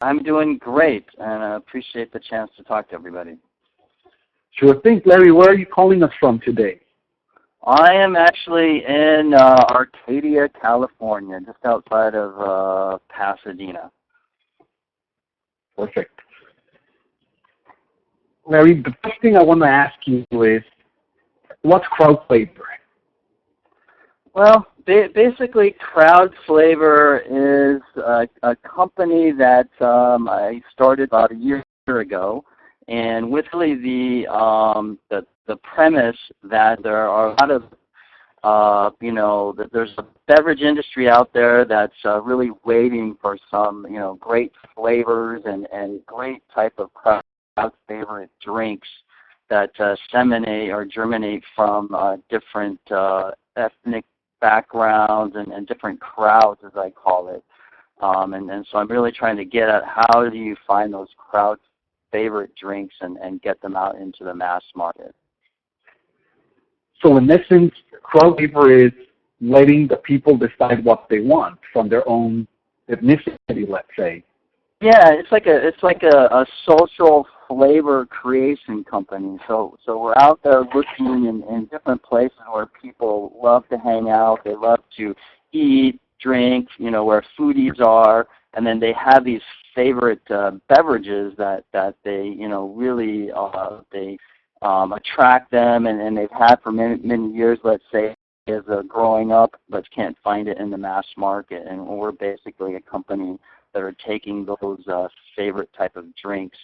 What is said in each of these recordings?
I'm doing great, and I appreciate the chance to talk to everybody. Sure thing. Larry, where are you calling us from today? I am actually in Arcadia, California, just outside of Pasadena. Perfect. Larry, the first thing I want to ask you is, what's crowd flavor? Well, basically, Crowd Flavor is a company that I started about a year ago, and with really the premise that there are a lot of that there's a beverage industry out there that's really waiting for some great flavors and great type of crowd favorite drinks that seminate or germinate from different ethnic backgrounds and different crowds, as I call it. And so I'm really trying to get at how do you find those crowd favorite drinks and get them out into the mass market. So in essence, crowd flavor is letting the people decide what they want from their own ethnicity, let's say. Yeah, it's like a social flavor creation company. So we're out there looking in different places where people love to hang out. They love to eat, drink, where foodies are, and then they have these favorite beverages that they really they attract them, and they've had for many years, let's say, as growing up, but can't find it in the mass market. And we're basically a company that are taking those favorite type of drinks,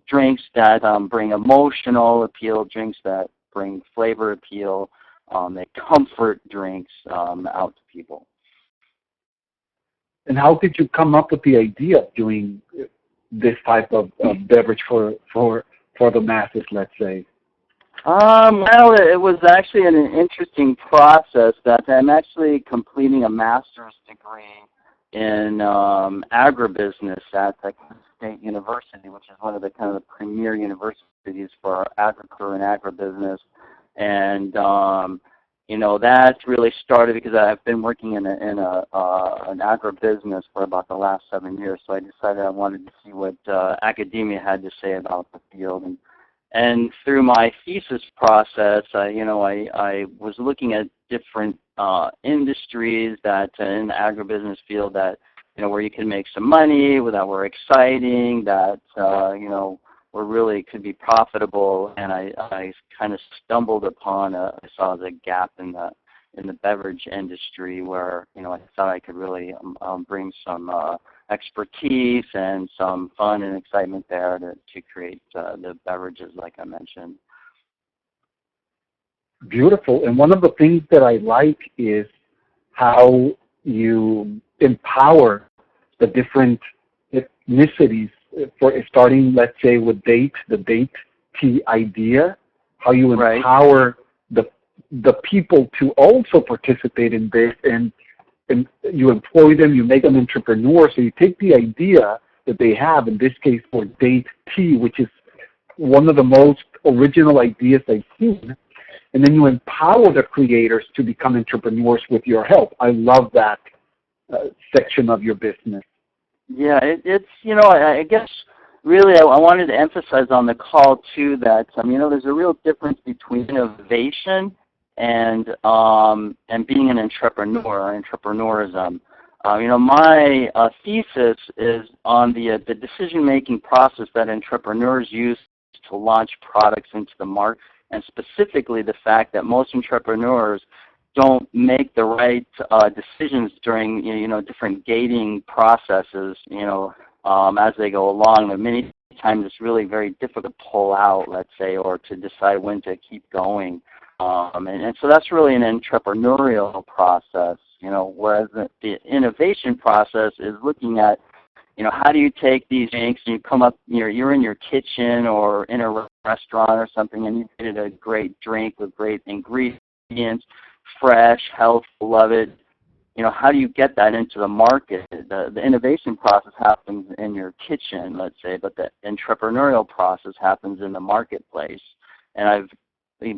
drinks that bring emotional appeal, drinks that bring flavor appeal, that comfort drinks out to people. And how did you come up with the idea of doing this type of beverage for the masses, let's say? Well, it was actually an interesting process that I'm actually completing a master's degree in agribusiness at the State University, which is one of the kind of the premier universities for agriculture and agribusiness. And that really started because I've been working in an agribusiness for about the last 7 years. So I decided I wanted to see what academia had to say about the field. And through my thesis process, I was looking at different industries that in the agribusiness field that where you can make some money, that were exciting, that were really could be profitable. And I kind of stumbled upon I saw the gap in the beverage industry where I thought I could really bring some expertise and some fun and excitement there to create the beverages like I mentioned. Beautiful. And one of the things that I like is how you empower the different ethnicities for starting, let's say, with the date tea idea, how you empower the people to also participate in this, and you employ them, you make them entrepreneurs. So you take the idea that they have, in this case for date tea, which is one of the most original ideas I've seen, and then you empower the creators to become entrepreneurs with your help. I love that section of your business. Yeah, it's I guess really I wanted to emphasize on the call too that there's a real difference between innovation and being an entrepreneur or entrepreneurism. My thesis is on the decision-making process that entrepreneurs use to launch products into the market, and specifically the fact that most entrepreneurs don't make the right decisions during different gating processes as they go along. And many times it's really very difficult to pull out, let's say, or to decide when to keep going. And so that's really an entrepreneurial process, whereas the innovation process is looking at, how do you take these drinks and you come up, you're in your kitchen or in a restaurant or something and you created a great drink with great ingredients, fresh, health, beloved. How do you get that into the market? The innovation process happens in your kitchen, let's say, but the entrepreneurial process happens in the marketplace. And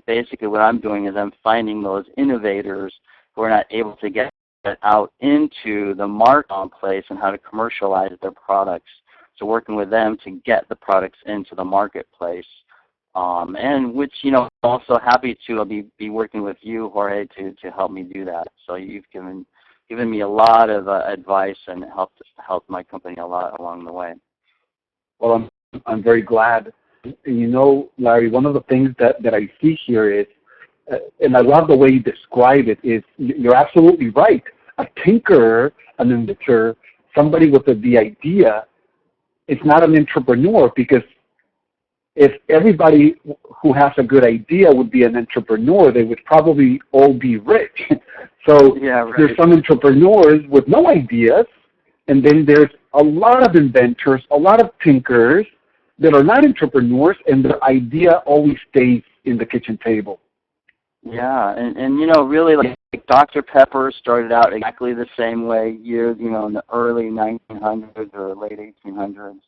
basically what I'm doing is I'm finding those innovators who are not able to get out into the marketplace and how to commercialize their products. So working with them to get the products into the marketplace. And which, I'm also happy to be working with you, Jorge, to help me do that. So you've given me a lot of advice and helped my company a lot along the way. Well, I'm very glad. Larry, one of the things that I see here is, and I love the way you describe it, is you're absolutely right. A tinkerer, an inventor, somebody with the idea is not an entrepreneur, because if everybody who has a good idea would be an entrepreneur, they would probably all be rich. So yeah, right. There's some entrepreneurs with no ideas, and then there's a lot of inventors, a lot of tinkerers that are not entrepreneurs, and their idea always stays in the kitchen table. Yeah, and really, like Dr. Pepper started out exactly the same way, years, in the early 1900s or late 1800s.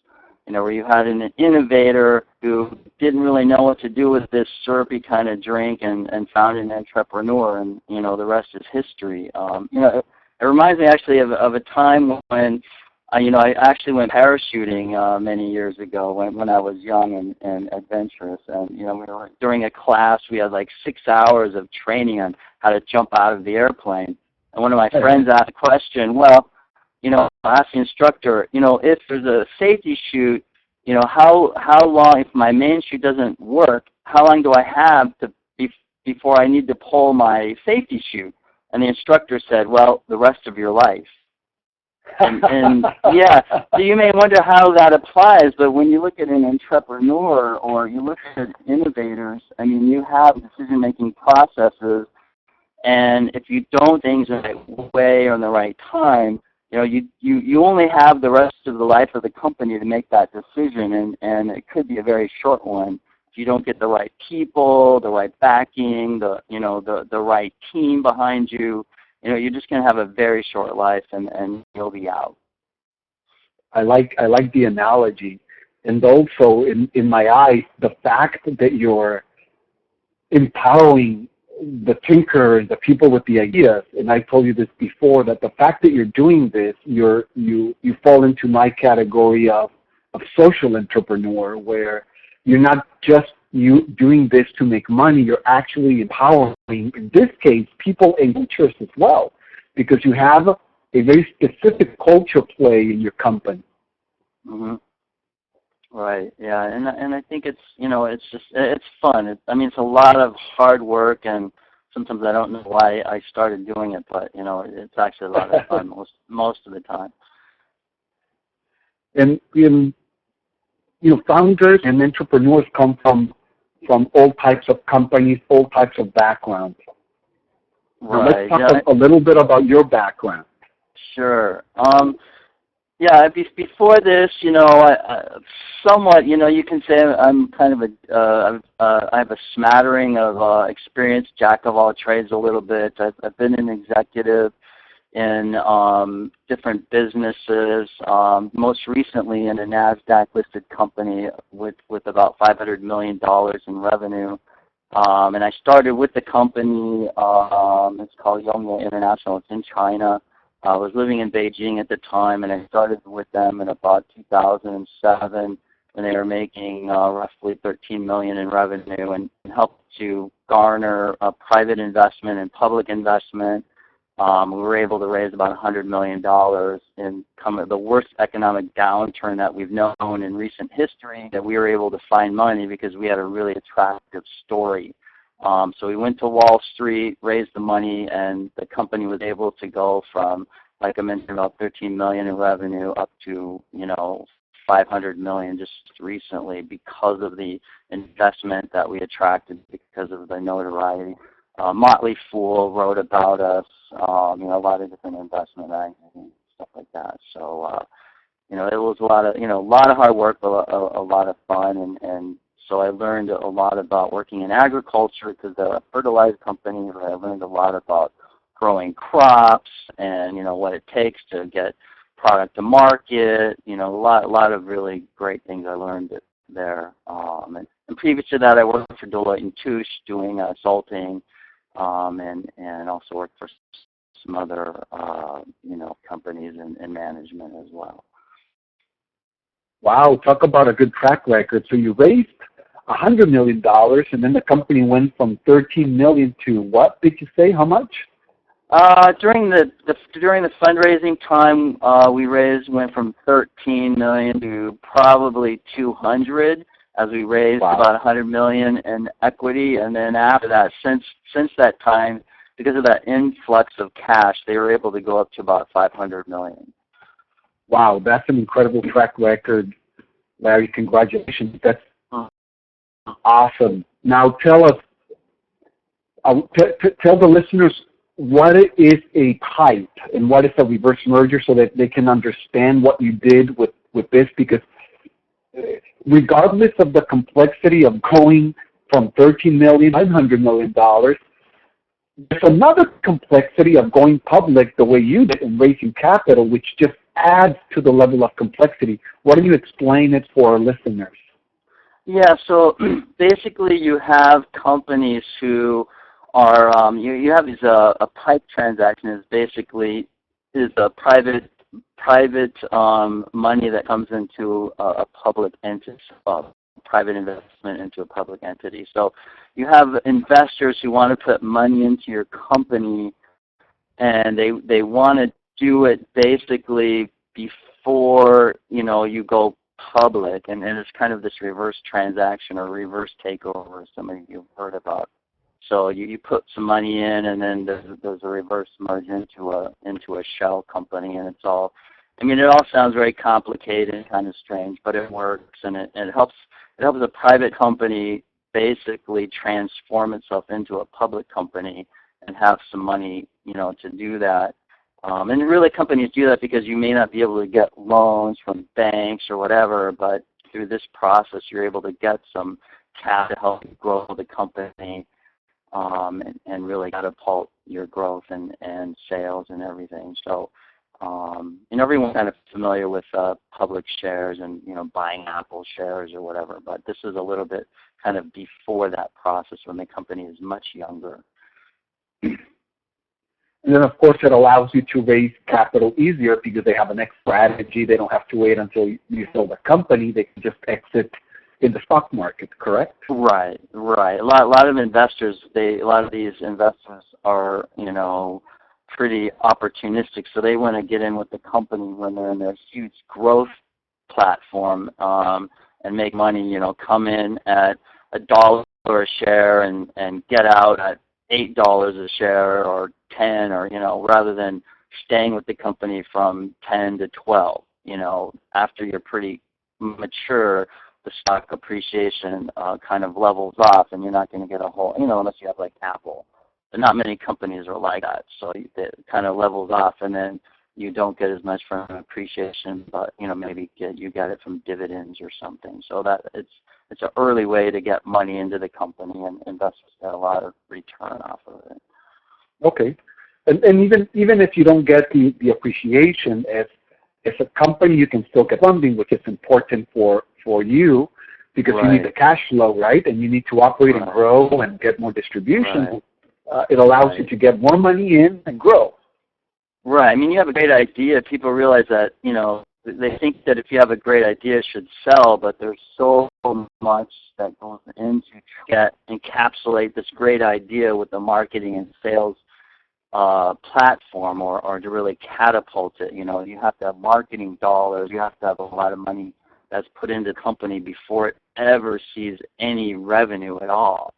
Where you had an innovator who didn't really know what to do with this syrupy kind of drink and found an entrepreneur, and, the rest is history. It reminds me actually of a time when, I actually went parachuting many years ago when I was young and adventurous. And, during a class, we had like 6 hours of training on how to jump out of the airplane. And one of my friends asked a question, well, I asked the instructor, if there's a safety chute, how long, if my main chute doesn't work, how long do I have before I need to pull my safety chute? And the instructor said, well, the rest of your life. And yeah, so you may wonder how that applies, but when you look at an entrepreneur or you look at innovators, you have decision-making processes, and if you don't do things in the right way or in the right time, you only have the rest of the life of the company to make that decision, and it could be a very short one. If you don't get the right people, the right backing, the right team behind you, you're just going to have a very short life, and you'll be out. I like the analogy, and also in my eyes, the fact that you're empowering the tinkerers, the people with the ideas, and I told you this before, that the fact that you're doing this, you fall into my category of social entrepreneur, where you're not just you doing this to make money, you're actually empowering, in this case, people and cultures as well, because you have a very specific culture play in your company. Mm-hmm. Right. Yeah, and I think it's it's fun. It's a lot of hard work, and sometimes I don't know why I started doing it, but it's actually a lot of fun most of the time. And founders and entrepreneurs come from all types of companies, all types of backgrounds. Right. Now let's talk a little bit about your background. Sure. Yeah, before this, I somewhat, you can say I'm kind of I have a smattering of experience, jack of all trades a little bit. I've been an executive in different businesses, most recently in a NASDAQ-listed company with about $500 million in revenue. And I started with the company, it's called Yongye International, it's in China. I was living in Beijing at the time, and I started with them in about 2007 when they were making roughly $13 million in revenue, and helped to garner private investment and public investment. We were able to raise about $100 million in the worst economic downturn that we've known in recent history, that we were able to find money because we had a really attractive story. So we went to Wall Street, raised the money, and the company was able to go from, like I mentioned, about $13 million in revenue up to, $500 million just recently because of the investment that we attracted, because of the notoriety. Motley Fool wrote about us, a lot of different investment magazines, stuff like that. So, it was a lot of hard work, but a lot of fun, and so I learned a lot about working in agriculture because they're a fertilizer company. I learned a lot about growing crops and, what it takes to get product to market. A lot of really great things I learned there. And previous to that, I worked for Deloitte & Touche doing consulting, and also worked for some other, companies and management as well. Wow, talk about a good track record. So you raised $100 million, and then the company went from $13 million to what did you say? How much? During the fundraising time, we went from 13 million to probably 200, as we raised about 100 million in equity, and then after that, since that time, because of that influx of cash, they were able to go up to about 500 million. Wow, that's an incredible track record, Larry. Congratulations. That's awesome. Now tell us, tell the listeners what is a PIPE and what is a reverse merger so that they can understand what you did with this, because regardless of the complexity of going from $13 million to $500 million, there's another complexity of going public the way you did and raising capital, which just adds to the level of complexity. Why don't you explain it for our listeners? Yeah, so basically you have companies who are, you have these, a PIPE transaction is basically a private money that comes into a public entity, private investment into a public entity. So you have investors who want to put money into your company, and they want to do it basically before you go public, and it's kind of this reverse transaction or reverse takeover some of you have heard about. So you put some money in, and then there's a reverse merge into a shell company, and it's all. I mean, it all sounds very complicated and kind of strange, but it works, and it helps a private company basically transform itself into a public company and have some money, to do that. And really companies do that because you may not be able to get loans from banks or whatever, but through this process you're able to get some cash to help grow the company, and really catapult your growth and sales and everything. So everyone's kind of familiar with public shares and buying Apple shares or whatever, but this is a little bit kind of before that process when the company is much younger. And then, of course, it allows you to raise capital easier because they have a next strategy. They don't have to wait until you sell the company. They can just exit in the stock market, correct? Right. A lot of investors, a lot of these investors are, pretty opportunistic, so they want to get in with the company when they're in their huge growth platform, and make money. Come in at $1 a share and get out at $8 a share or 10, or rather than staying with the company from 10 to 12. After you're pretty mature, the stock appreciation kind of levels off, and you're not going to get a whole, unless you have like Apple. But not many companies are like that, so it kind of levels off, and then you don't get as much from appreciation, but maybe you get it from dividends or something. So that it's an early way to get money into the company, and investors get a lot of return off of it. Okay, and even if you don't get the appreciation, as a company, you can still get funding, which is important for you, because you need the cash flow, right? And you need to operate and grow and get more distribution. Right. It allows you to get more money in and grow. Right. I mean, you have a great idea. People realize that, they think that if you have a great idea, it should sell, but there's so much that goes into encapsulate this great idea with the marketing and sales platform, or to really catapult it. You have to have marketing dollars. You have to have a lot of money that's put into the company before it ever sees any revenue at all.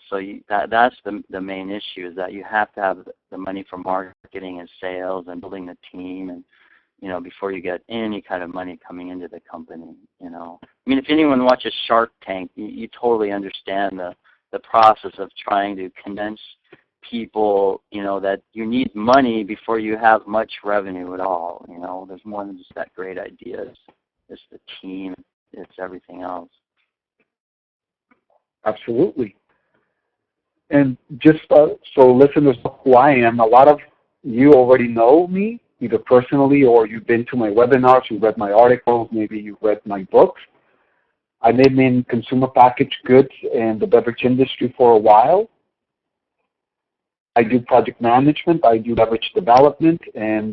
So that's the main issue, is that you have to have the money for marketing and sales and building the team, and before you get any kind of money coming into the company. I mean, if anyone watches Shark Tank, you totally understand the process of trying to convince people, that you need money before you have much revenue at all. There's more than just that great idea. It's the team. It's everything else. Absolutely. And just so listeners know who I am, a lot of you already know me, either personally or you've been to my webinars, you've read my articles, maybe you've read my books. I've been in consumer packaged goods and the beverage industry for a while. I do project management, I do beverage development, and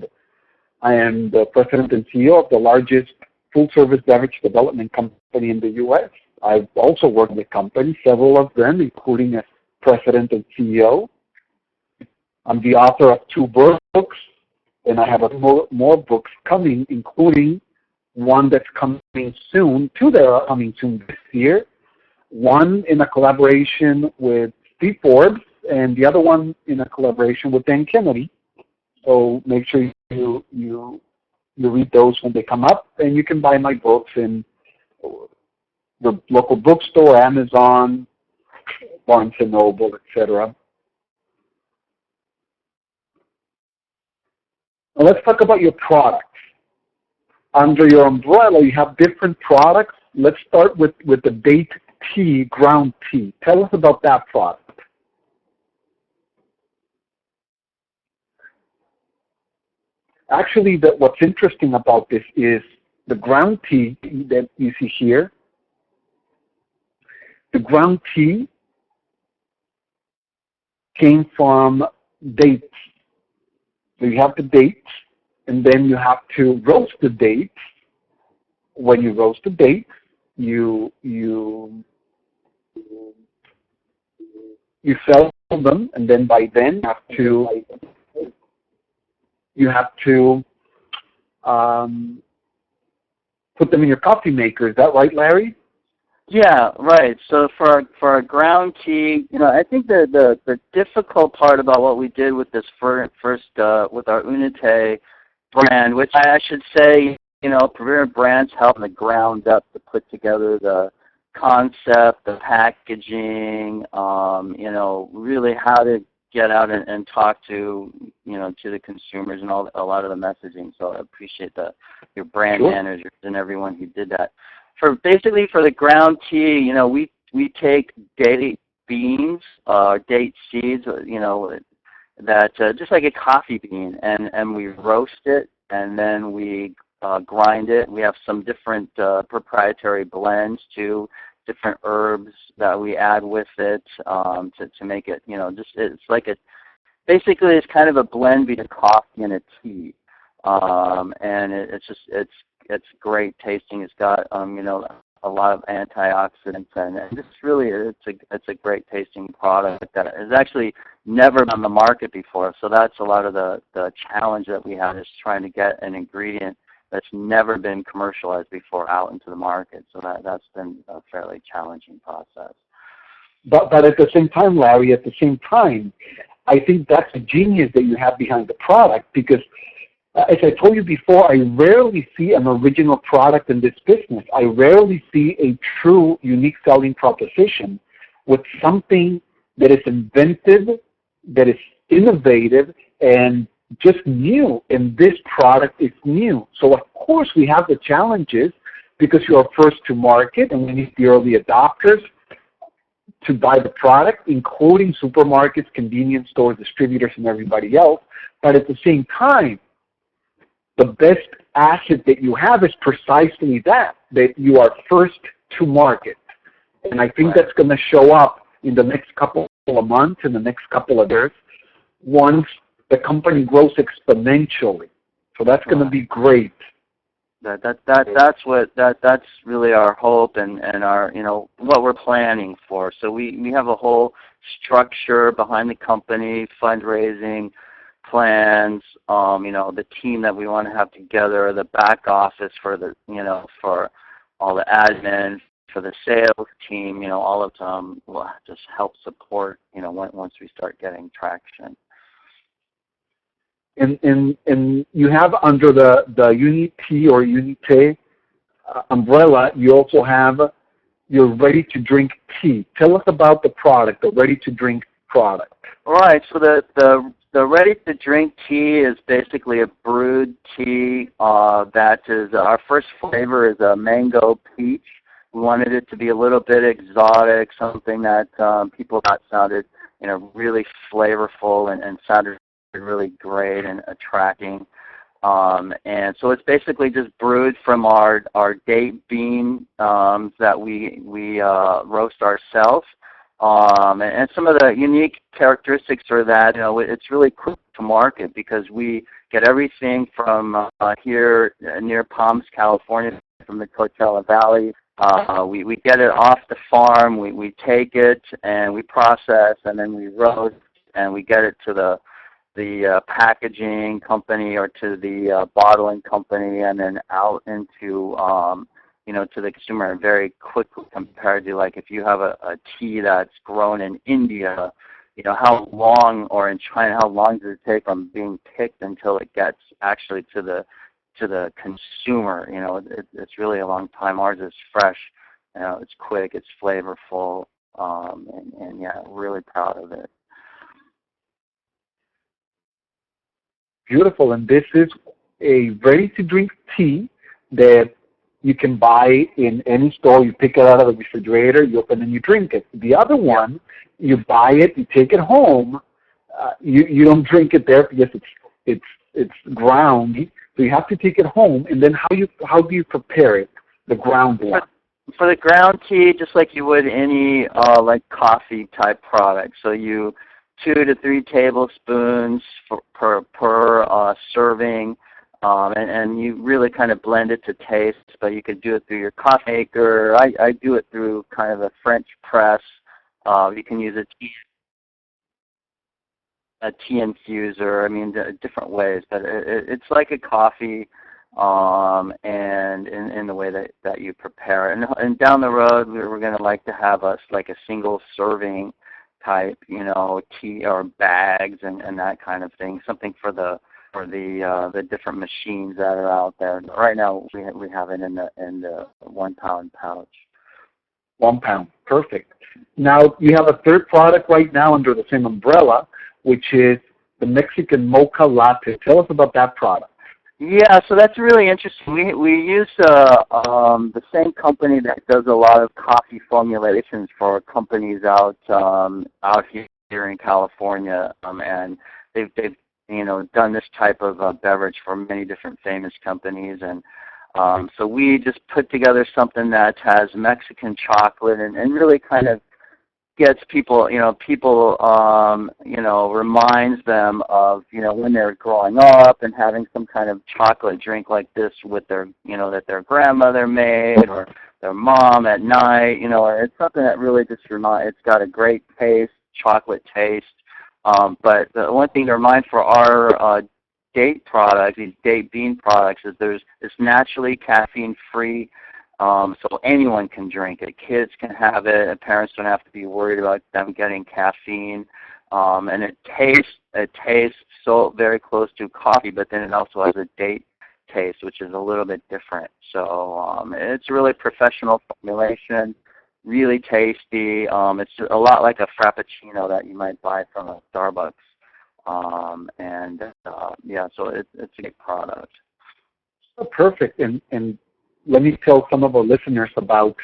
I am the president and CEO of the largest full-service beverage development company in the U.S. I've also worked with companies, several of them, including as president and CEO. I'm the author of 2 books, and I have more books coming, including one that's coming soon, 2 that are coming soon this year. One in a collaboration with Steve Forbes, and the other one in a collaboration with Dan Kennedy. So make sure you read those when they come up, and you can buy my books in the local bookstore, Amazon, Barnes & Noble, etc. Now let's talk about your products. Under your umbrella, you have different products. Let's start with the date tea, ground tea. Tell us about that product. Actually, what's interesting about this is the ground tea that you see here. The ground tea came from dates. So you have the dates, and then you have to roast the dates. When you roast the dates, you sell them, and then by then you have to put them in your coffee maker. Is that right, Larry? Yeah, right. So for our ground tea, I think the difficult part about what we did with this first with our Unite brand, which I should say, Premier Brands helped from the ground up to put together the concept, the packaging, really how to get out and talk to the consumers and a lot of the messaging. So I appreciate your brand managers and everyone who did that. For the ground tea, we take date beans, date seeds, that just like a coffee bean, and we roast it, and then we grind it. We have some different proprietary blends too, different herbs that we add with it to make it, it's like basically it's kind of a blend between a coffee and a tea, and it's great tasting. It's got a lot of antioxidants, and it's a great tasting product that has actually never been on the market before. So that's a lot of the challenge that we have, is trying to get an ingredient that's never been commercialized before out into the market. So that's been a fairly challenging process. But at the same time, Larry, I think that's the genius that you have behind the product, because as I told you before, I rarely see an original product in this business. I rarely see a true unique selling proposition with something that is inventive, that is innovative, and just new. And this product is new. So of course we have the challenges, because you are first to market, and we need the early adopters to buy the product, including supermarkets, convenience stores, distributors, and everybody else. But at the same time, the best asset that you have is precisely that you are first to market. And I think that's going to show up in the next couple of months, in the next couple of years, once the company grows exponentially. So that's going to be great. That's really our hope and our what we're planning for. So we have a whole structure behind the company, fundraising plans, the team that we want to have together, the back office for for all the admin, for the sales team, all of them will just help support, once we start getting traction. And you have under the Unite or Unite umbrella, you also have your ready-to-drink tea. Tell us about the product, the ready-to-drink product. All right. So the ready-to-drink tea is basically a brewed tea that is, our first flavor is a mango peach. We wanted it to be a little bit exotic, something that people thought sounded, really flavorful and sounded really great and attracting. And so it's basically just brewed from our date bean that we roast ourselves. And some of the unique characteristics are that, it's really quick to market because we get everything from here near Palms, California, from the Coachella Valley. We get it off the farm, we take it and we process and then we roast and we get it to the packaging company or to the bottling company and then out into to the consumer very quickly compared to like if you have a tea that's grown in India, how long, or in China, how long does it take from being picked until it gets actually to the consumer? It's really a long time. Ours is fresh, it's quick, it's flavorful, and yeah, really proud of it. Beautiful. And this is a ready-to-drink tea that you can buy in any store. You pick it out of the refrigerator, you open and you drink it. The other one, you buy it, you take it home. You don't drink it there because it's ground. So you have to take it home. And then how do you prepare it? The ground one. For the ground tea, just like you would any like coffee type product. So you 2 to 3 tablespoons per serving, and you really kind of blend it to taste. But you could do it through your coffee maker. I do it through kind of a French press. You can use a tea infuser. I mean, different ways, but it's like a coffee, and in the way that you prepare it. And down the road, we're going to like to have like a single serving type, tea or bags and that kind of thing. Something for the different machines that are out there. Right now, we have it in the 1 pound pouch. 1 pound, perfect. Now you have a third product right now under the same umbrella, which is the Mexican Mocha Latte. Tell us about that product. Yeah, so that's really interesting. We use the same company that does a lot of coffee formulations for companies out here in California, and they've done this type of beverage for many different famous companies, and so we just put together something that has Mexican chocolate and really kind of gets people, reminds them of, when they're growing up and having some kind of chocolate drink like this with their, that their grandmother made or their mom at night, it's something that really just it's got a great taste, chocolate taste. But the one thing to remind for our date products, these date bean products, is it's naturally caffeine-free. So anyone can drink it. Kids can have it, and parents don't have to be worried about them getting caffeine. And it tastes so very close to coffee, but then it also has a date taste, which is a little bit different. So it's really professional formulation, really tasty. It's a lot like a Frappuccino that you might buy from a Starbucks. So it's a great product. Oh, perfect. And let me tell some of our listeners about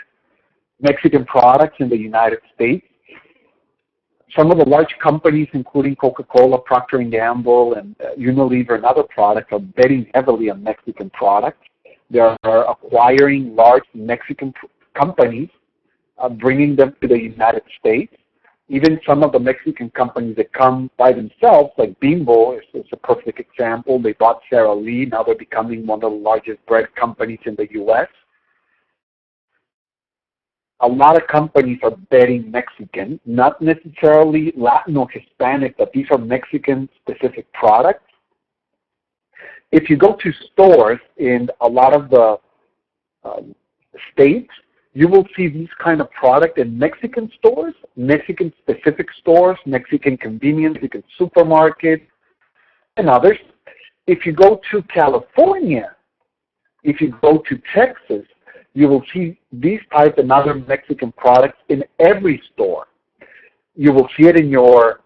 Mexican products in the United States. Some of the large companies, including Coca-Cola, Procter & Gamble, and Unilever and other products, are betting heavily on Mexican products. They are acquiring large Mexican companies, bringing them to the United States. Even some of the Mexican companies that come by themselves, like Bimbo is a perfect example. They bought Sara Lee. Now they're becoming one of the largest bread companies in the U.S. A lot of companies are betting Mexican, not necessarily Latin or Hispanic, but these are Mexican-specific products. If you go to stores in a lot of the states, you will see these kind of product in Mexican stores, Mexican-specific stores, Mexican convenience, Mexican supermarket, and others. If you go to California, if you go to Texas, you will see these type and other Mexican products in every store. You will see it in your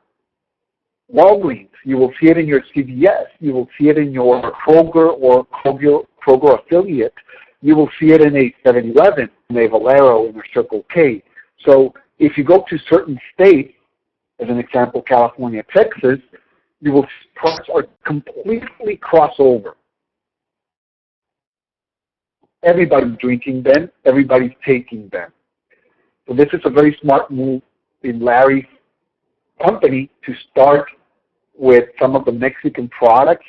Walgreens. You will see it in your CVS. You will see it in your Kroger or Kroger affiliate. You will see it in a 7-Eleven, in a Valero, in a Circle K. So if you go to certain states, as an example, California, Texas, you will see products are completely crossover. Everybody's drinking them. Everybody's taking them. So this is a very smart move in Larry's company to start with some of the Mexican products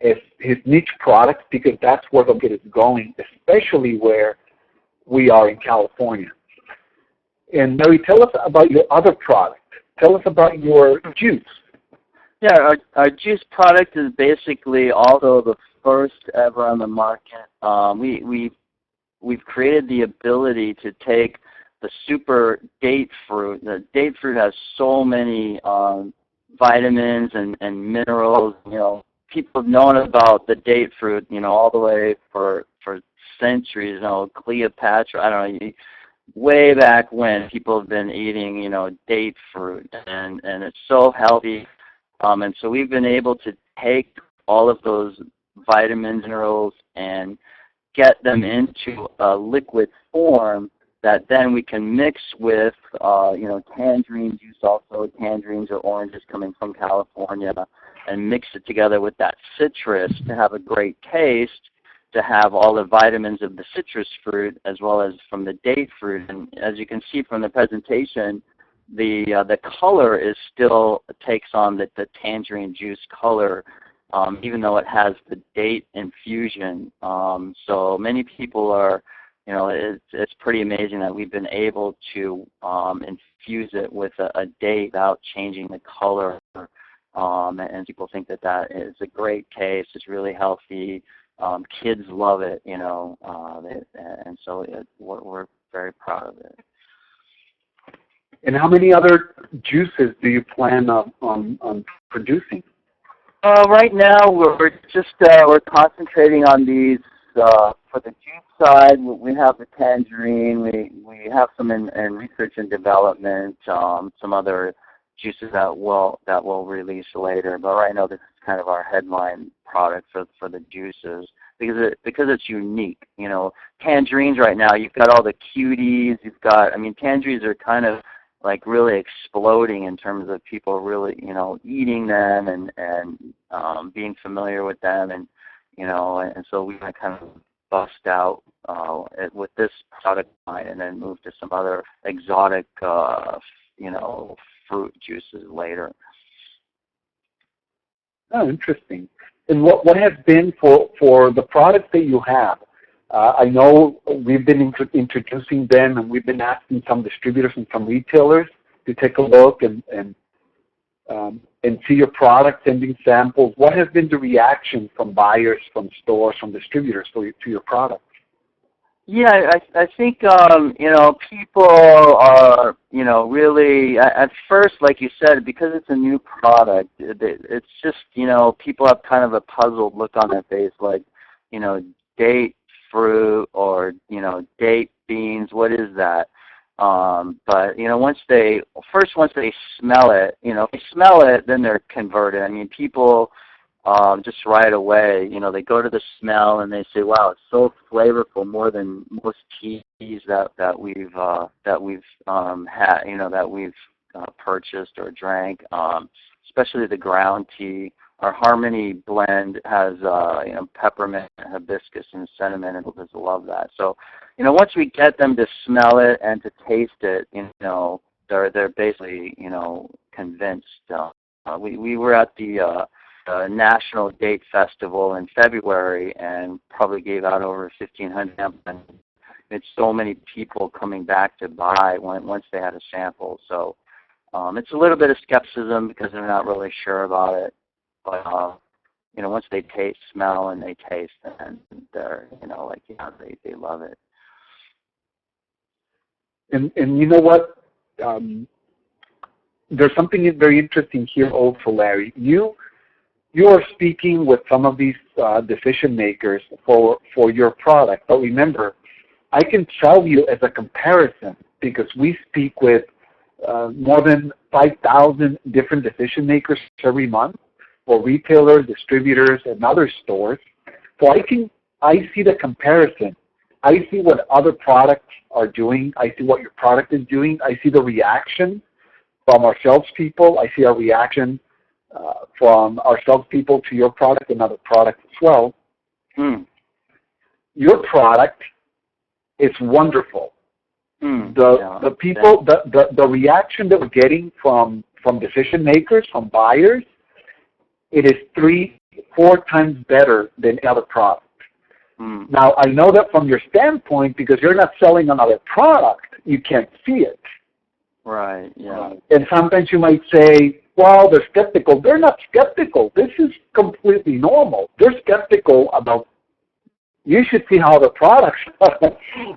as his niche products, because that's where the market is going, especially where we are in California. And Larry, tell us about your other product. Tell us about your juice. Yeah, our juice product is basically also the first ever on the market. We've created the ability to take the super date fruit. The date fruit has so many vitamins and minerals. You know, people have known about the date fruit, you know, all the way for centuries. You know, Cleopatra, I don't know, way back when people have been eating, you know, date fruit, and it's so healthy. And so we've been able to take all of those vitamins, minerals, and get them into a liquid form that then we can mix with, you know, tangerine juice, also tangerines or oranges coming from California, and mix it together with that citrus to have a great taste, to have all the vitamins of the citrus fruit as well as from the date fruit. And as you can see from the presentation, the color is still takes on the tangerine juice color, even though it has the date infusion. So many people are, you know, it's pretty amazing that we've been able to infuse it with a date without changing the color. And people think that is a great taste. It's really healthy. Kids love it, you know, and so we're very proud of it. And how many other juices do you plan on producing? Right now, we're concentrating on these for the juice side. We have the tangerine. We have some in research and development. Some other juices that we'll release later. But right now, this is kind of our headline product for the juices because it's unique. You know, tangerines right now, you've got all the cuties. Tangerines are kind of like really exploding in terms of people really, you know, eating them and being familiar with them, and you know, and so we kind of bust out with this product line and then move to some other exotic, you know, fruit juices later. Oh, interesting. And what has been for the products that you have? I know we've been introducing them, and we've been asking some distributors and some retailers to take a look and see your product, sending samples. What has been the reaction from buyers, from stores, from distributors to your product? Yeah, I think you know, people are, you know, really at first, like you said, because it's a new product, it's just, you know, people have kind of a puzzled look on their face, like, you know, date fruit or, you know, date beans, what is that? But you know, once they smell it, you know, if they smell it, then they're converted. I mean, people just right away, you know, they go to the smell and they say, wow, it's so flavorful, more than most teas that we've had, you know, that we've purchased or drank, especially the ground tea. Our Harmony blend has, you know, peppermint, hibiscus, and cinnamon, and people just love that. So, you know, once we get them to smell it and to taste it, you know, they're basically, you know, convinced. We were at the National Date Festival in February and probably gave out over 1,500 samples. And it's so many people coming back to buy once they had a sample. So it's a little bit of skepticism because they're not really sure about it. But you know, once they smell and they taste, and they're, you know, like, yeah, they love it. And you know what? There's something very interesting here also, Larry. You are speaking with some of these decision makers for your product. But remember, I can tell you as a comparison, because we speak with more than 5,000 different decision makers every month, for retailers, distributors, and other stores. So I see the comparison. I see what other products are doing. I see what your product is doing. I see the reaction from our salespeople. I see a reaction from our salespeople to your product and other products as well. Your product is wonderful. The people, the reaction that we're getting from decision makers, from buyers, it is 3-4 times better than any other product. Now, I know that from your standpoint, because you're not selling another product, you can't see it. Right, yeah. And sometimes you might say, well, they're skeptical. They're not skeptical. This is completely normal. They're skeptical about, you should see how the products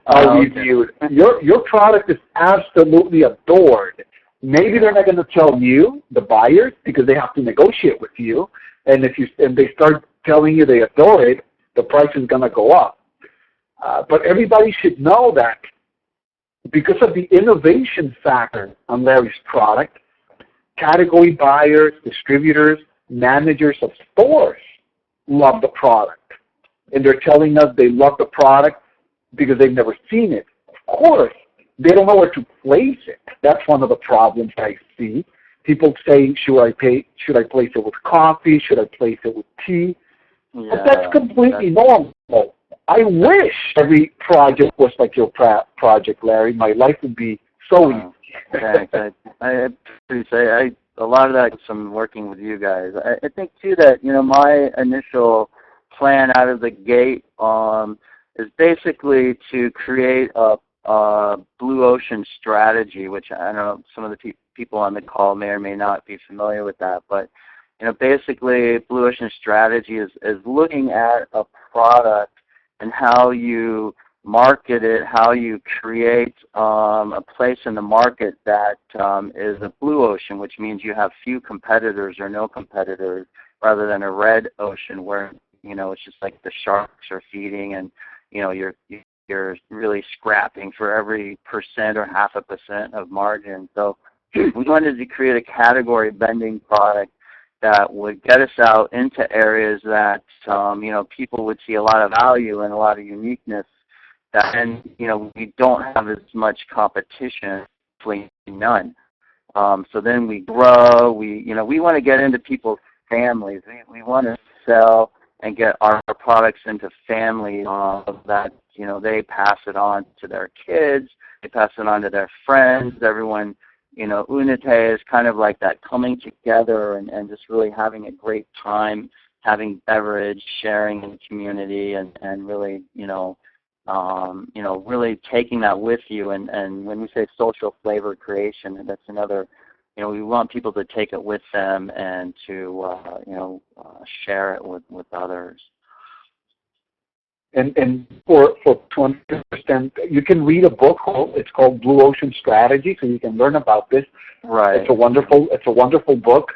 are reviewed. Your product is absolutely adored. Maybe they're not going to tell you, the buyers, because they have to negotiate with you. And if they start telling you they adore it, the price is going to go up. But everybody should know that because of the innovation factor on Larry's product, category buyers, distributors, managers of stores love the product. And they're telling us they love the product because they've never seen it. Of course, they don't know where to place it. That's one of the problems I see. People say, should I place it with coffee? Should I place it with tea? Yeah, but that's completely normal. I wish every project was like your project, Larry. My life would be so easy. Thanks. I appreciate a lot of that comes from working with you guys. I think, too, that, my initial plan out of the gate is basically to create a blue ocean strategy, which I know some of the people on the call may or may not be familiar with that, but basically blue ocean strategy is looking at a product and how you market it, how you create a place in the market that is a blue ocean, which means you have few competitors or no competitors, rather than a red ocean where it's just like the sharks are feeding and you're really scrapping for every percent or 0.5% of margin. So we wanted to create a category bending product that would get us out into areas that people would see a lot of value and a lot of uniqueness. And we don't have as much competition, none. So then we grow. We want to get into people's families. We want to sell and get our products into families that they pass it on to their kids. They pass it on to their friends. Everyone. Unite is kind of like that coming together and just really having a great time, having beverage, sharing in the community, and really, really taking that with you. And when we say social flavor creation, that's another, we want people to take it with them and to, share it with others. And to understand, you can read a book. It's called Blue Ocean Strategy, so you can learn about this. Right. It's a wonderful book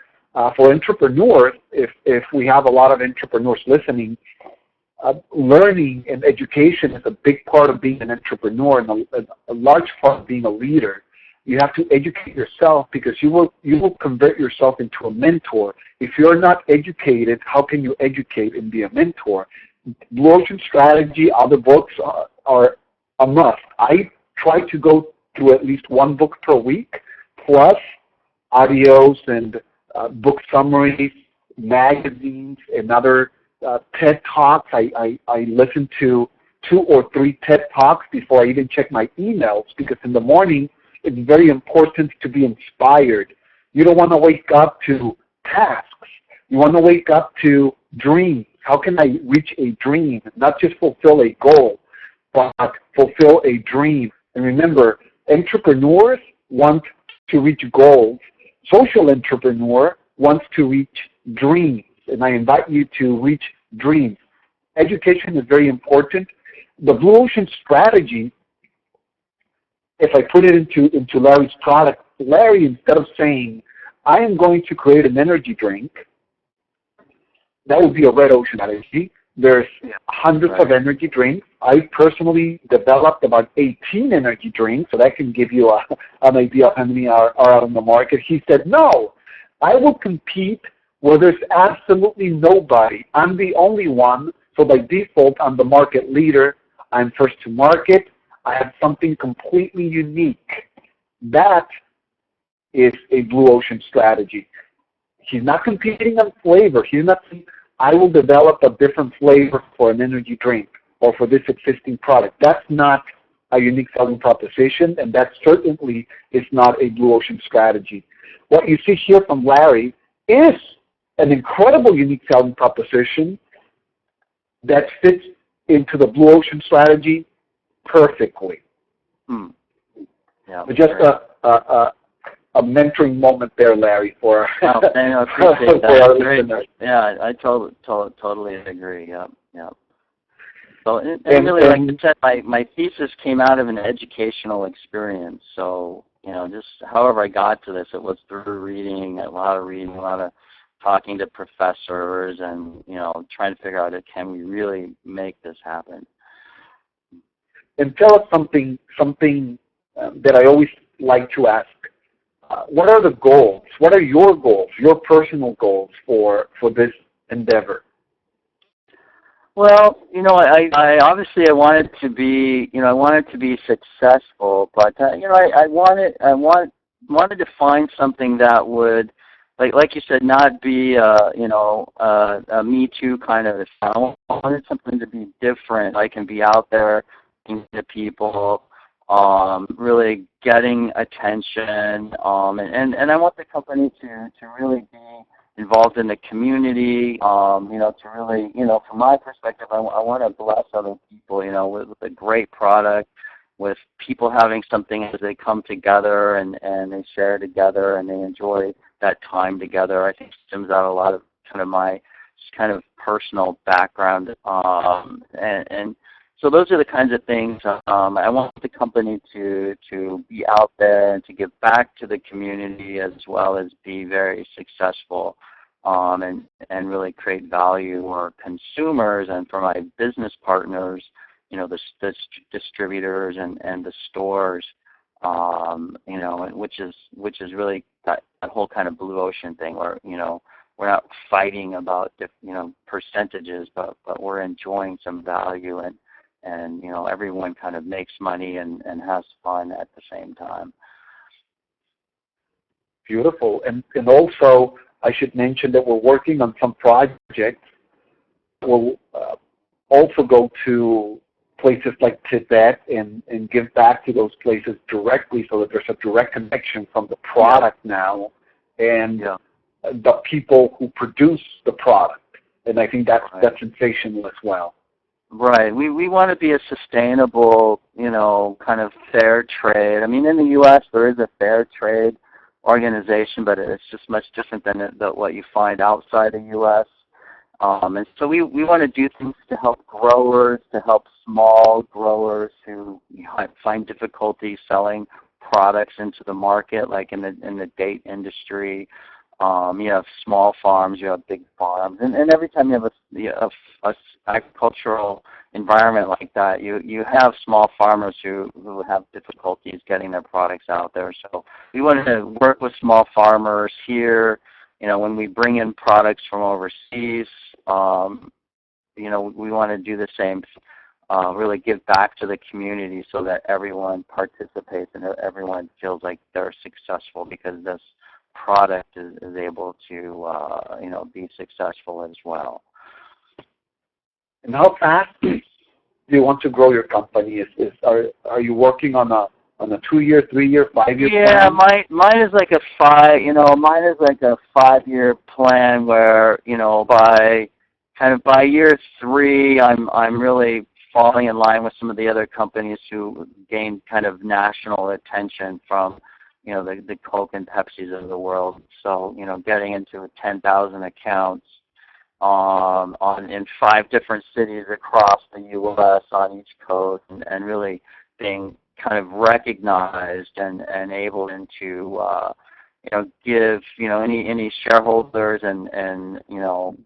for entrepreneurs. If we have a lot of entrepreneurs listening, learning and education is a big part of being an entrepreneur and a large part of being a leader. You have to educate yourself because you will convert yourself into a mentor. If you're not educated, how can you educate and be a mentor? Blue Ocean Strategy, other books are a must. I try to go through at least one book per week, plus audios and book summaries, magazines, and other TED Talks. I listen to 2 or 3 TED Talks before I even check my emails, because in the morning it's very important to be inspired. You don't want to wake up to tasks. You want to wake up to dreams. How can I reach a dream? Not just fulfill a goal, but fulfill a dream. And remember, entrepreneurs want to reach goals. Social entrepreneur wants to reach dreams. And I invite you to reach dreams. Education is very important. The Blue Ocean Strategy, if I put it into Larry's product, Larry, instead of saying, I am going to create an energy drink, that would be a red ocean strategy. There's hundreds of energy drinks. I personally developed about 18 energy drinks, so that can give you an idea of how many are out on the market. He said, no, I will compete where there's absolutely nobody. I'm the only one, so by default, I'm the market leader. I'm first to market. I have something completely unique. That is a blue ocean strategy. He's not competing on flavor. He's not saying, I will develop a different flavor for an energy drink or for this existing product. That's not a unique selling proposition, and that certainly is not a blue ocean strategy. What you see here from Larry is an incredible unique selling proposition that fits into the blue ocean strategy perfectly. Yeah, just a mentoring moment there, Larry, for, I appreciate for our that. listeners. Yeah, I totally agree. Yeah, yeah. So, and really, like I said, my thesis came out of an educational experience. So, just however I got to this, it was through reading, a lot of talking to professors, and trying to figure out, can we really make this happen? And tell us something that I always like to ask. What are the goals? What are your goals, your personal goals for this endeavor? Well, I obviously I wanted to be, I wanted to be successful, but I wanted to find something that would, like you said, not be a Me Too kind of thing. I wanted something to be different. I can be out there to people, really getting attention, and I want the company to really be involved in the community, to really, from my perspective, I want to bless other people, with a great product, with people having something as they come together and they share together and they enjoy that time together. I think it stems out a lot of kind of my kind of personal background, and so those are the kinds of things I want the company to be out there and to give back to the community, as well as be very successful, and really create value for consumers and for my business partners, the distributors and the stores, which is really that whole kind of blue ocean thing where we're not fighting about percentages, but we're enjoying some value, and everyone kind of makes money and has fun at the same time. Beautiful. And also, I should mention that we're working on some projects. We'll also go to places like Tibet and give back to those places directly, so that there's a direct connection from the product now and the people who produce the product. And I think that's sensational as well. Right. We want to be a sustainable, kind of fair trade. I mean, in the U.S. there is a fair trade organization, but it's just much different than what you find outside the U.S. And so we want to do things to help growers, to help small growers who find difficulty selling products into the market, like in the date industry. You have small farms, you have big farms, and every time you have a agricultural environment like that, you have small farmers who have difficulties getting their products out there. So we want to work with small farmers here. When we bring in products from overseas, we want to do the same. Really give back to the community so that everyone participates and everyone feels like they're successful because this product is able to be successful as well. And how fast do you want to grow your company? Are you working on a 2-year, 3-year, 5-year plan? Yeah, mine is like a 5-year plan where by year 3 I'm really falling in line with some of the other companies who gained kind of national attention from the Coke and Pepsis of the world. So, getting into 10,000 accounts in 5 different cities across the U.S. on each coast, and really being kind of recognized and able to give any shareholders and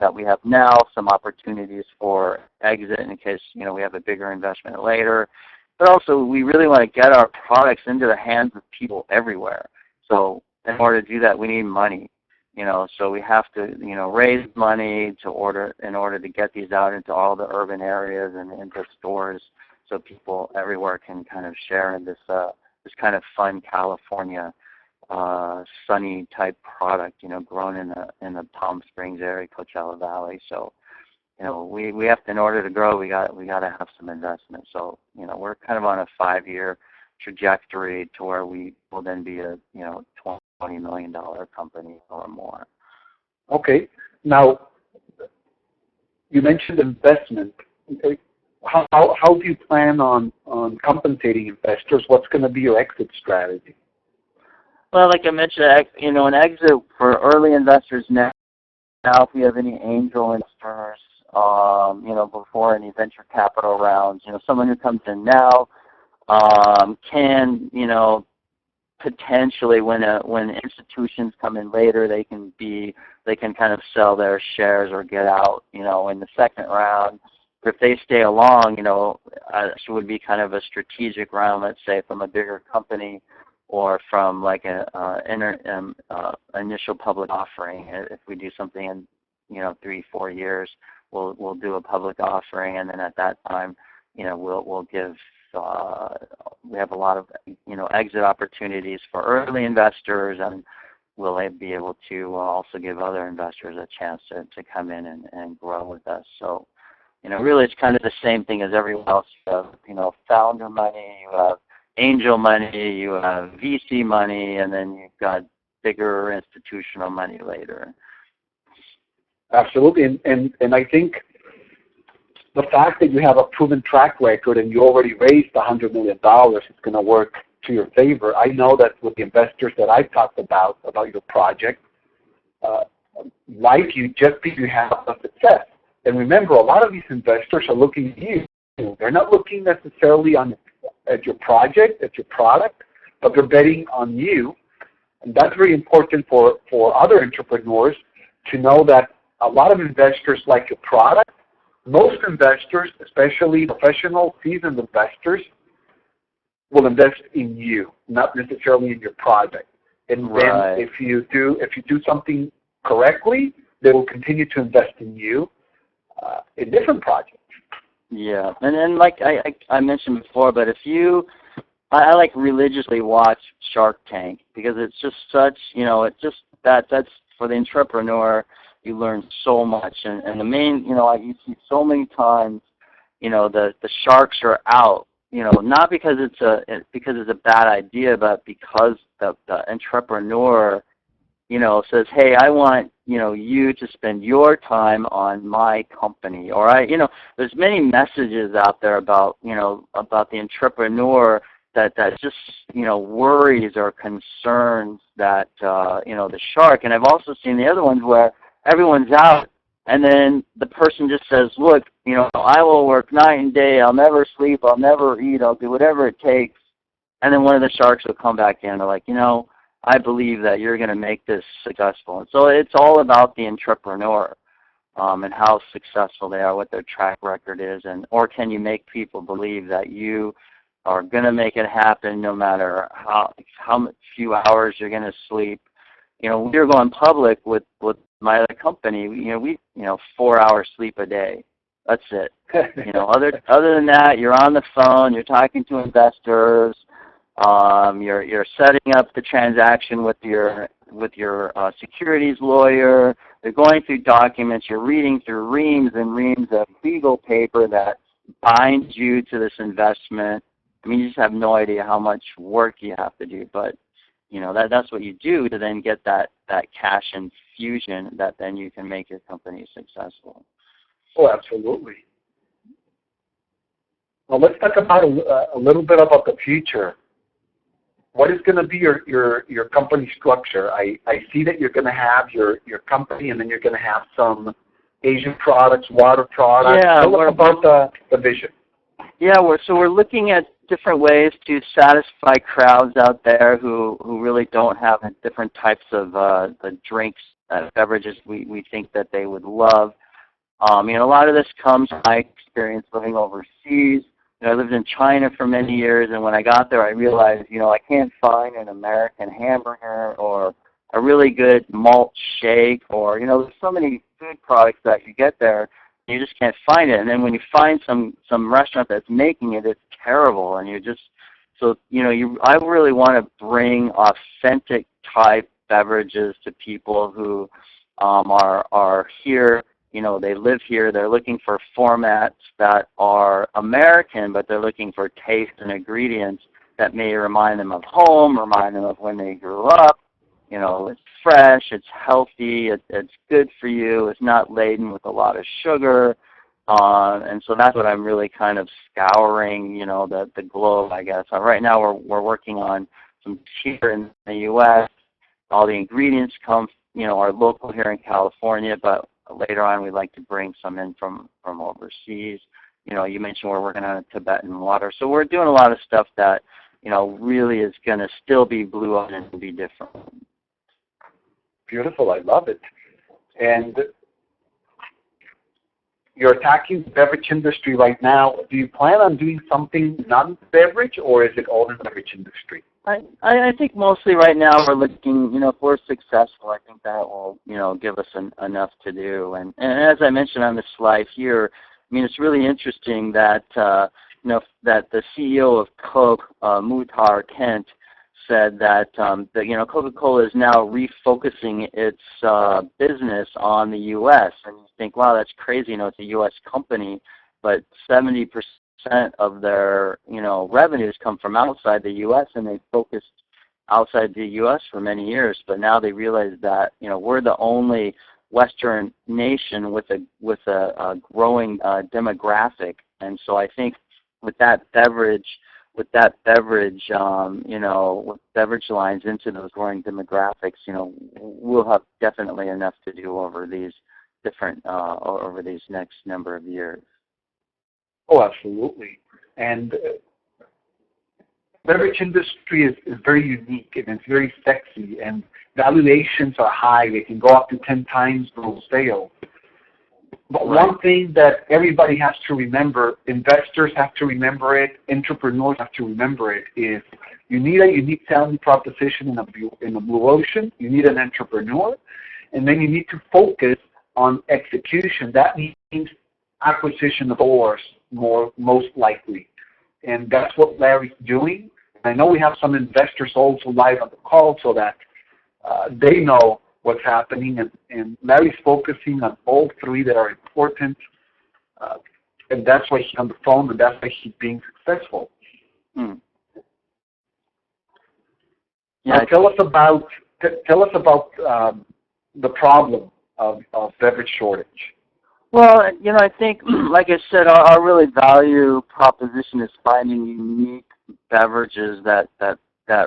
that we have now some opportunities for exit in case we have a bigger investment later. But also, we really want to get our products into the hands of people everywhere. So in order to do that, we need money. So we have to, raise money in order to get these out into all the urban areas and into stores, so people everywhere can kind of share in this kind of fun California, sunny type product, grown in the Palm Springs area, Coachella Valley. So, we have to, in order to grow, we got to have some investment. So, we're kind of on a 5-year trajectory to where we will then be a, $20 million company or more. Okay. Now, you mentioned investment. How do you plan on compensating investors? What's going to be your exit strategy? Well, like I mentioned, an exit for early investors now, if we have any angel investors, before any venture capital rounds, someone who comes in now can, potentially when institutions come in later, they can kind of sell their shares or get out, in the second round. If they stay along, it would be kind of a strategic round, let's say, from a bigger company or from like initial public offering. If we do something in 3-4 years, we'll do a public offering, and then at that time, we'll give. We have a lot of exit opportunities for early investors, and we'll be able to also give other investors a chance to come in and grow with us. So, really it's kind of the same thing as everyone else. You have, founder money, you have angel money, you have VC money, and then you've got bigger institutional money later. Absolutely, and I think the fact that you have a proven track record and you already raised $100 million is going to work to your favor. I know that with the investors that I've talked about your project, like you, just because you have a success. And remember, a lot of these investors are looking at you. They're not looking necessarily at your project, at your product, but they're betting on you. And that's very important for other entrepreneurs to know that a lot of investors like your product. Most investors, especially professional, seasoned investors, will invest in you, not necessarily in your project. And then if you do something correctly, they will continue to invest in you in different projects. Yeah, and then like I mentioned before, but I like religiously watch Shark Tank because it's just such, that's for the entrepreneur. You learn so much, and the main, you see so many times, the sharks are out, not because it's a bad idea, but because the entrepreneur, says, hey, I want, you to spend your time on my company, or there's many messages out there about the entrepreneur that just, worries or concerns that, the shark. And I've also seen the other ones where everyone's out, and then the person just says, look, I will work night and day, I'll never sleep, I'll never eat, I'll do whatever it takes. And then one of the sharks will come back in and they're like, I believe that you're going to make this successful. And so it's all about the entrepreneur and how successful they are, what their track record is, or can you make people believe that you are going to make it happen no matter how few hours you're going to sleep. We were going public with my other company, we 4 hours sleep a day. That's it. Other than that, you're on the phone, you're talking to investors, you're setting up the transaction with your securities lawyer. You're going through documents. You're reading through reams and reams of legal paper that binds you to this investment. I mean, you just have no idea how much work you have to do, but that's what you do to then get that cash infusion that then you can make your company successful. Oh, absolutely. Well, let's talk about a little bit about the future. What is going to be your company structure? I see that you're going to have your company, and then you're going to have some Asian products, water products. Yeah, tell us about the vision. Yeah, we're looking at different ways to satisfy crowds out there who really don't have different types of the drinks, beverages we think that they would love. A lot of this comes from my experience living overseas. I lived in China for many years, and when I got there, I realized, I can't find an American hamburger or a really good malt shake, or, there's so many food products that you get there, and you just can't find it. And then when you find some restaurant that's making it, it's terrible, and I really want to bring authentic type beverages to people who are here they live here. They're looking for formats that are American, but they're looking for taste and ingredients that may remind them of home, remind them of when they grew up. It's fresh, it's healthy, it's good for you, it's not laden with a lot of sugar. And so that's what I'm really kind of scouring, the globe, I guess. Right now we're working on some here in the U.S. All the ingredients come, are local here in California, but later on we'd like to bring some in from overseas. You mentioned we're working on a Tibetan water. So we're doing a lot of stuff that, really is going to still be blue ocean and be different. Beautiful. I love it. And you're attacking the beverage industry right now. Do you plan on doing something non-beverage, or is it all in the beverage industry? I think mostly right now we're looking, if we're successful, I think that will, give us enough to do. And as I mentioned on the slide here, it's really interesting that, that the CEO of Coke, Muhtar Kent, said that, Coca-Cola is now refocusing its business on the U.S. And you think, wow, that's crazy. It's a U.S. company, but 70% of their, revenues come from outside the U.S. and they focused outside the U.S. for many years. But now they realize that, we're the only Western nation with a growing demographic. And so I think with beverage, with beverage lines into those growing demographics, we'll have definitely enough to do over these next number of years. Oh, absolutely. And beverage industry is very unique and it's very sexy, and valuations are high. They can go up to 10 times those sales. But right. One thing that everybody has to remember, investors have to remember it, entrepreneurs have to remember it, is you need a unique selling proposition in the blue ocean. You need an entrepreneur, and then you need to focus on execution. That means acquisition of stores most likely. And that's what Larry's doing. I know we have some investors also live on the call so that they know what's happening, and Larry's focusing on all three that are important, and that's why he's on the phone, and that's why he's being successful. Yeah. Now, tell us about the problem of beverage shortage. Well, I think, like I said, our really value proposition is finding unique beverages that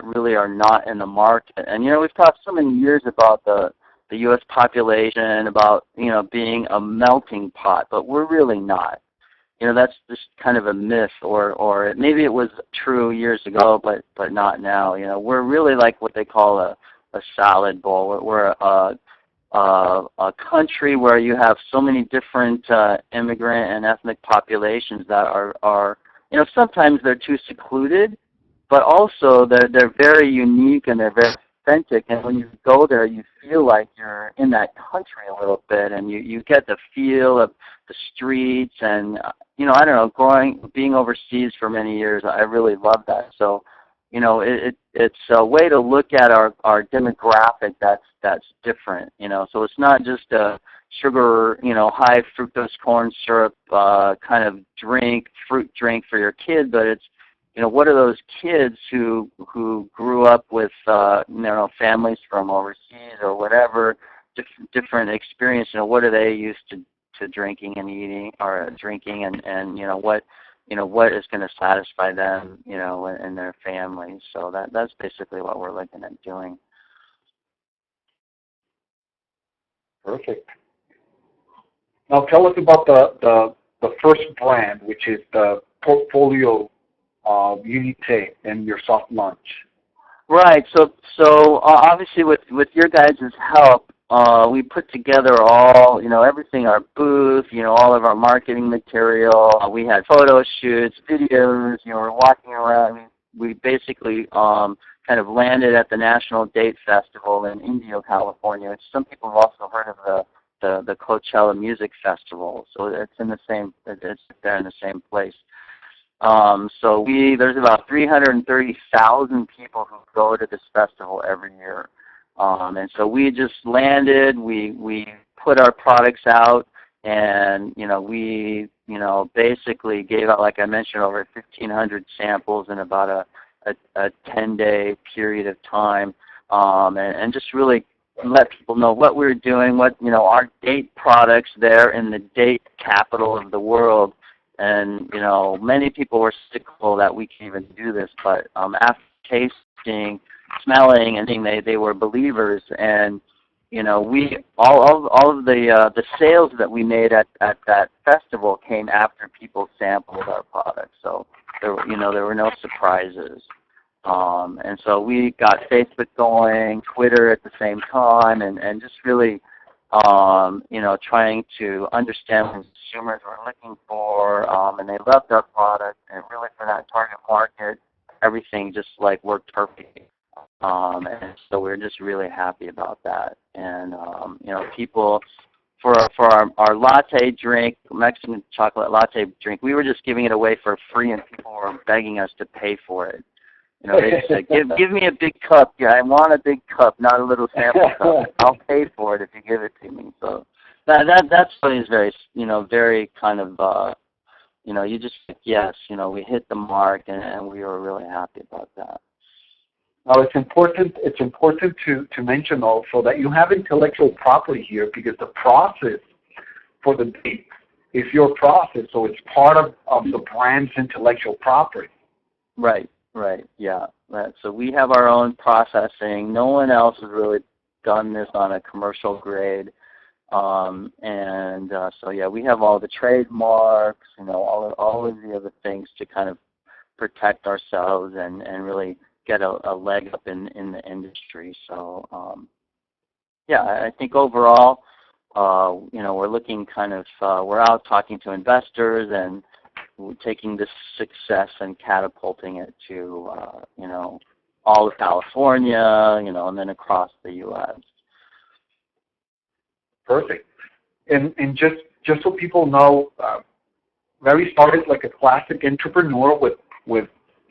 really are not in the market. And, we've talked so many years about the U.S. population, about, being a melting pot, but we're really not. That's just kind of a myth, or maybe it was true years ago, but not now. We're really like what they call a salad bowl. We're a country where you have so many different immigrant and ethnic populations that are sometimes they're too secluded, but also they're very unique and they're very authentic. And when you go there, you feel like you're in that country a little bit, and you get the feel of the streets. And I don't know, being overseas for many years, I really love that. So it's a way to look at our demographic that's different. So it's not just a sugar, high fructose corn syrup kind of fruit drink for your kid, but it's what are those kids who grew up with families from overseas or whatever, different experience. What are they used to drinking and eating or drinking, and what is going to satisfy them, and their families. So that's basically what we're looking at doing. Perfect. Now tell us about the first brand, which is the portfolio of Unite and your soft lunch. Right. So obviously with your guys' help, we put together all, everything, our booth, all of our marketing material. We had photo shoots, videos, we're walking around. We basically kind of landed at the National Date Festival in Indio, California, which some people have also heard of the Coachella Music Festival. So it's there in the same place. So there's about 330,000 people who go to this festival every year. And so we just landed, we put our products out And, we, basically gave out, like I mentioned, over 1,500 samples in about a 10-day period of time, and just really let people know what we were doing, what, our date products there in the date capital of the world. And, many people were skeptical that we can even do this, but after tasting, smelling, and seeing, they were believers. And, we all of the sales that we made at that festival came after people sampled our products. So there were no surprises. And so we got Facebook going, Twitter at the same time, and just really, trying to understand what consumers were looking for, and they loved our product, and really for that target market, everything just like worked perfectly. And so we're just really happy about that. And, people, for our latte drink, Mexican chocolate latte drink, we were just giving it away for free, and people were begging us to pay for it. They said, give me a big cup. Yeah, I want a big cup, not a little sample cup. I'll pay for it if you give it to me. So that's what is very, very kind of, you just, yes, we hit the mark, and we were really happy about that. Now, it's important to mention also that you have intellectual property here, because the process for the date is your process, so it's part of the brand's intellectual property. Right, yeah. So we have our own processing. No one else has really done this on a commercial grade. So yeah, we have all the trademarks, all of the other things to kind of protect ourselves and really get a leg up in the industry. So yeah, I think overall, we're looking kind of, we're out talking to investors, and we're taking this success and catapulting it to, all of California, and then across the U.S. Perfect. And just so people know, Larry started like a classic entrepreneur with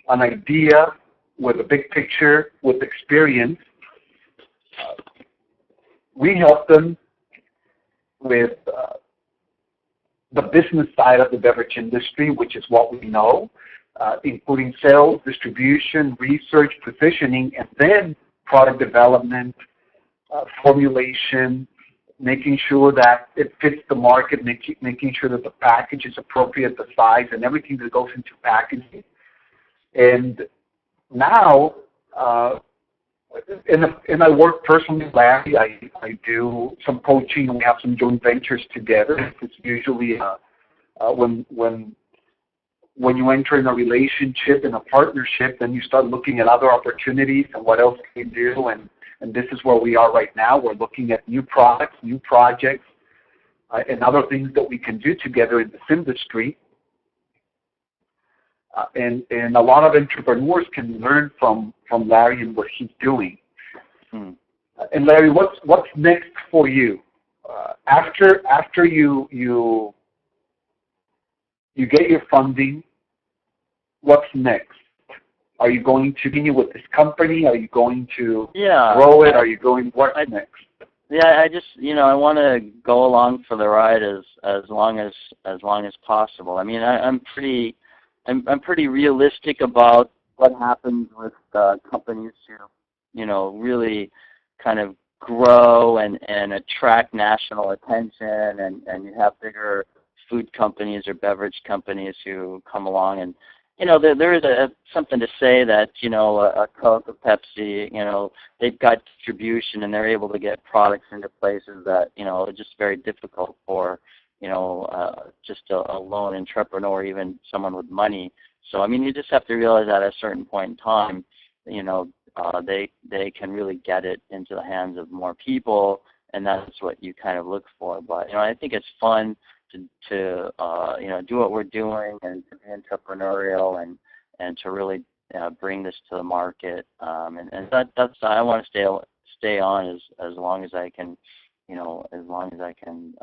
an idea, with a big picture, with experience. We help them with the business side of the beverage industry, which is what we know, including sales, distribution, research, positioning, and then product development, formulation, making sure that it fits the market, making sure that the package is appropriate, the size, and everything that goes into packaging. And now, and I work personally with Larry. I do some coaching, and we have some joint ventures together. It's usually when you enter in a relationship, in a partnership, then you start looking at other opportunities and what else can you do. And this is where we are right now. We're looking at new products, new projects, and other things that we can do together in this industry. And a lot of entrepreneurs can learn from Larry and what he's doing. And Larry, what's next for you after you get your funding? What's next? Are you going to continue with this company? Are you going to grow it? Are you going? What's next? Yeah, I just I want to go along for the ride as long as possible. I mean, I'm pretty realistic about what happens with companies who, really kind of grow and attract national attention, and you have bigger food companies or beverage companies who come along, and there is something to say that a Coke or Pepsi, they've got distribution and they're able to get products into places that are just very difficult for just a lone entrepreneur, even someone with money. So, I mean, you just have to realize that at a certain point in time, they can really get it into the hands of more people, and that's what you kind of look for. But, I think it's fun to do what we're doing and to be entrepreneurial and to really bring this to the market. And that's I want to stay on as long as I can, as long as I can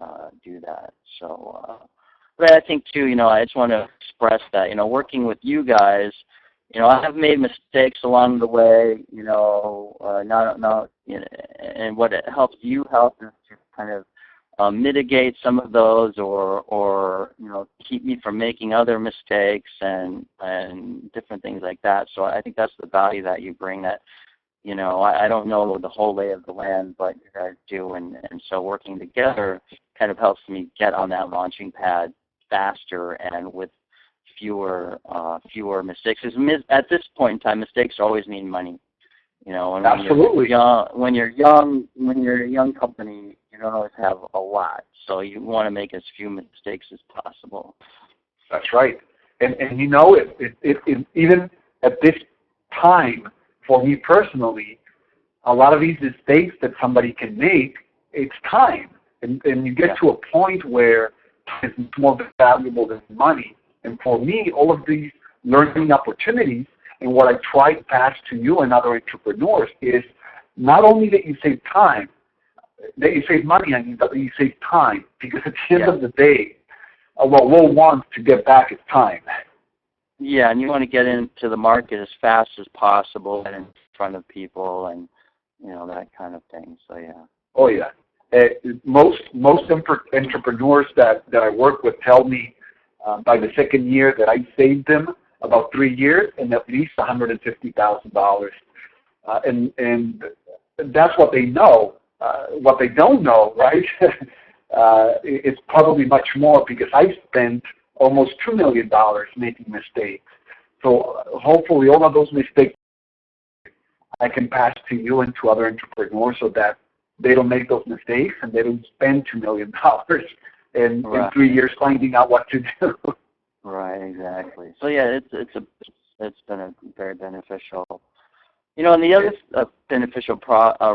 do that. So, but I think too, I just want to express that, working with you guys, I have made mistakes along the way, and what it helps you help is to kind of mitigate some of those, or keep me from making other mistakes and different things like that. So I think that's the value that you bring. That I don't know the whole lay of the land, but you guys do, and so working together kind of helps me get on that launching pad faster and with fewer mistakes. At this point in time, mistakes always mean money. And Absolutely. when you're a young company, you don't always have a lot, so you want to make as few mistakes as possible. That's right. And it even at this time, for me personally, a lot of these mistakes that somebody can make, it's time. And you get to a point where time is more valuable than money. And for me, all of these learning opportunities, and what I try to pass to you and other entrepreneurs is not only that you save time, that you save money, I mean, but that you save time. Because at the end of the day, what we'll want to get back is time. Yeah, and you want to get into the market as fast as possible and in front of people and, that kind of thing. So, yeah. Oh, yeah. Most entrepreneurs that I work with tell me by the second year that I saved them about 3 years and at least $150,000. And that's what they know. What they don't know, right, it's probably much more, because I spent almost $2 million making mistakes. So hopefully all of those mistakes I can pass to you and to other entrepreneurs so that they don't make those mistakes and they don't spend $2 million in 3 years finding out what to do. Right, exactly. So yeah, it's been very beneficial. And the other beneficial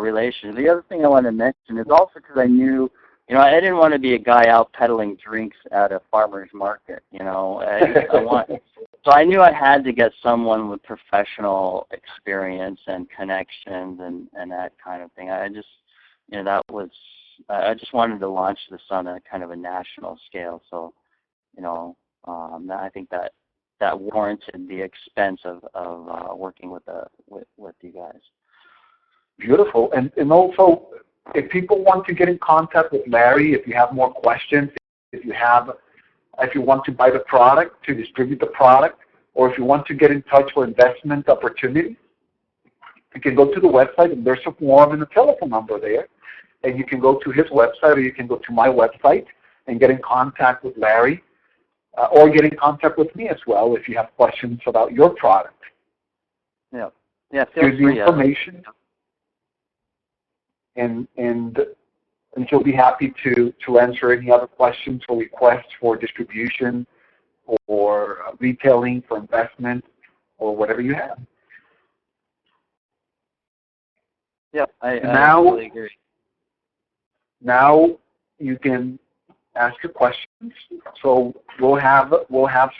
relation. The other thing I want to mention is also because I knew, I didn't want to be a guy out peddling drinks at a farmer's market. So I knew I had to get someone with professional experience and connections and that kind of thing. I just, I just wanted to launch this on a kind of a national scale. So, I think that warranted the expense of working with you guys. Beautiful. And also, if people want to get in contact with Larry, if you have more questions, if you want to buy the product, to distribute the product, or if you want to get in touch for investment opportunities, you can go to the website, and there's a form and a telephone number there. And you can go to his website, or you can go to my website and get in contact with Larry, or get in contact with me as well if you have questions about your product. Yeah. Here's the information. And she'll be happy to answer any other questions or requests for distribution or retailing for investment or whatever you have. Yeah, I totally agree. Now you can ask your questions. So we'll have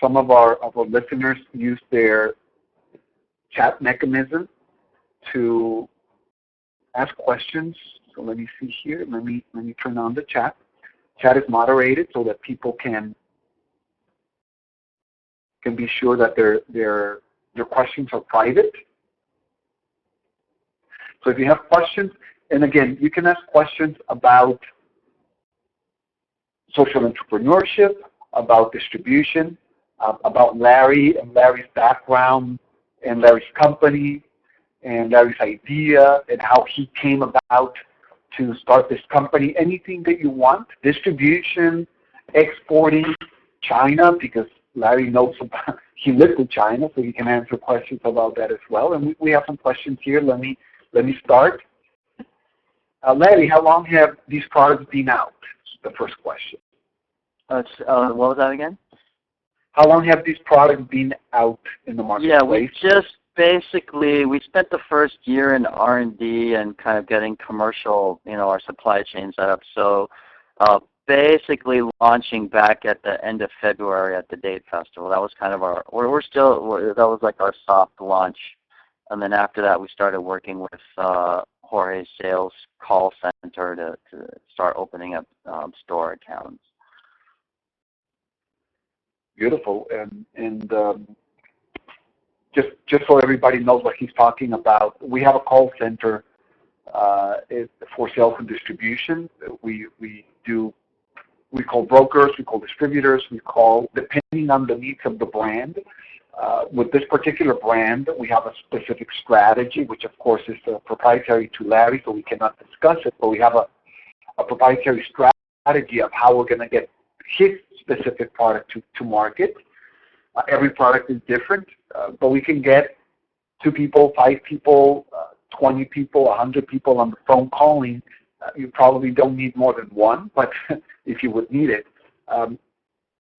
some of our listeners use their chat mechanism to ask questions. So let me see here. Let me turn on the chat. Chat is moderated so that people can be sure that their questions are private. So if you have questions, and again, you can ask questions about social entrepreneurship, about distribution, about Larry and Larry's background and Larry's company and Larry's idea and how he came about to start this company. Anything that you want, distribution, exporting, China, because Larry knows about, he lived in China, so he can answer questions about that as well. And we have some questions here. Let me start. Larry, how long have these products been out? The first question. What was that again? How long have these products been out in the marketplace? Yeah, we spent the first year in R&D and kind of getting commercial, our supply chain set up. So basically launching back at the end of February at the Date Festival. That was kind of that was like our soft launch. And then after that, we started working with Jorge's sales call center to start opening up store accounts. Beautiful. And just so everybody knows what he's talking about, we have a call center for sales and distribution. We call brokers, we call distributors, we call, depending on the needs of the brand. With this particular brand, we have a specific strategy, which of course is proprietary to Larry, so we cannot discuss it, but we have a proprietary strategy of how we're going to get his specific product to market. Every product is different, but we can get 2 people, 5 people, 20 people, 100 people on the phone calling. You probably don't need more than one, but if you would need it.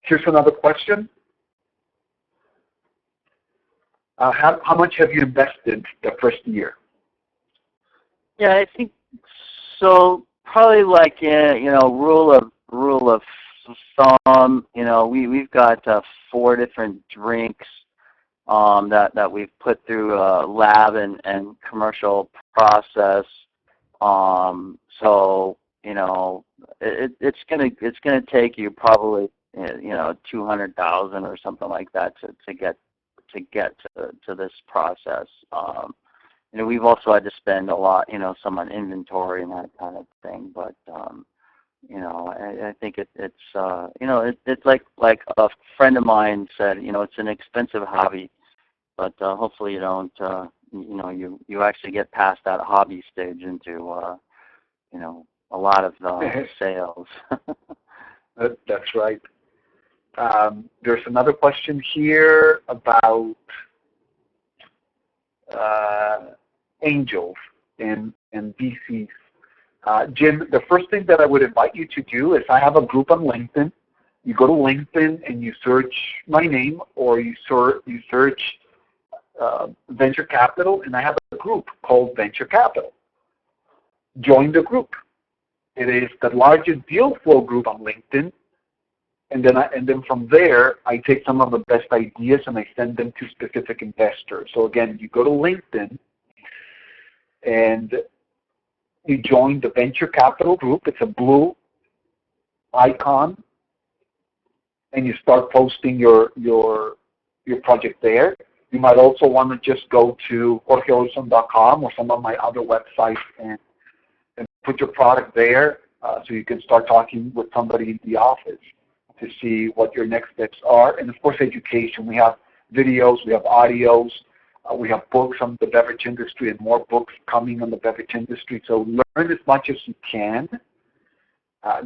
Here's another question. How much have you invested the first year? Yeah, I think so. Probably like rule of thumb. We've got 4 different drinks that we've put through a lab and commercial process. So it's gonna take you probably 200,000 or something like that to get to this process. We've also had to spend a lot, some on inventory and that kind of thing. But I think it's like a friend of mine said, it's an expensive hobby, but hopefully you don't, you actually get past that hobby stage into, a lot of sales. That's right. There's another question here about angels and VCs. Jim, the first thing that I would invite you to do is I have a group on LinkedIn. You go to LinkedIn and you search my name, or you search venture capital, and I have a group called Venture Capital. Join the group. It is the largest deal flow group on LinkedIn. And then from there, I take some of the best ideas and I send them to specific investors. So again, you go to LinkedIn and you join the Venture Capital group. It's a blue icon, and you start posting your project there. You might also want to just go to jorgeolson.com or some of my other websites and put your product there, so you can start talking with somebody in the office to see what your next steps are. And of course, education. We have videos, we have audios, we have books on the beverage industry and more books coming on the beverage industry. So learn as much as you can.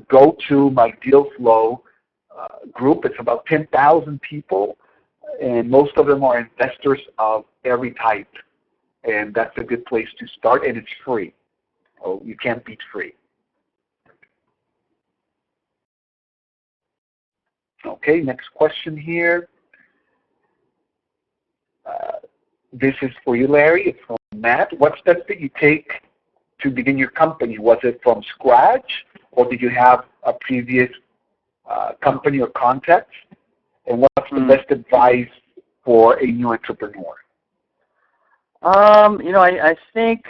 Go to my Deal Flow group. It's about 10,000 people, and most of them are investors of every type. And that's a good place to start, and it's free. So you can't beat free. Okay, next question here. This is for you, Larry. It's from Matt. What steps did you take to begin your company? Was it from scratch, or did you have a previous company or contacts? And what's the best advice for a new entrepreneur? I think,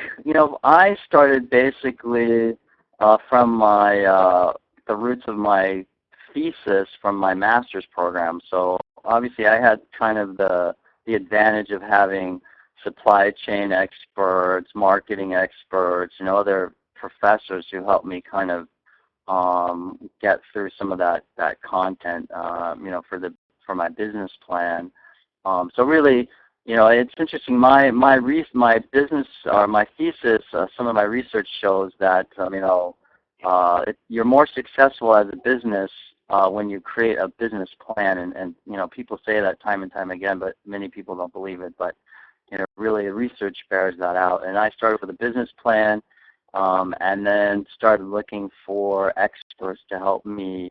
I started basically from the roots of my thesis from my master's program. So obviously I had kind of the advantage of having supply chain experts, marketing experts, other professors who helped me kind of get through some of that content, for my business plan. So really, it's interesting. My business or my thesis, some of my research shows that you're more successful as a business when you create a business plan, and people say that time and time again, but many people don't believe it. But really, the research bears that out. And I started with a business plan, and then started looking for experts to help me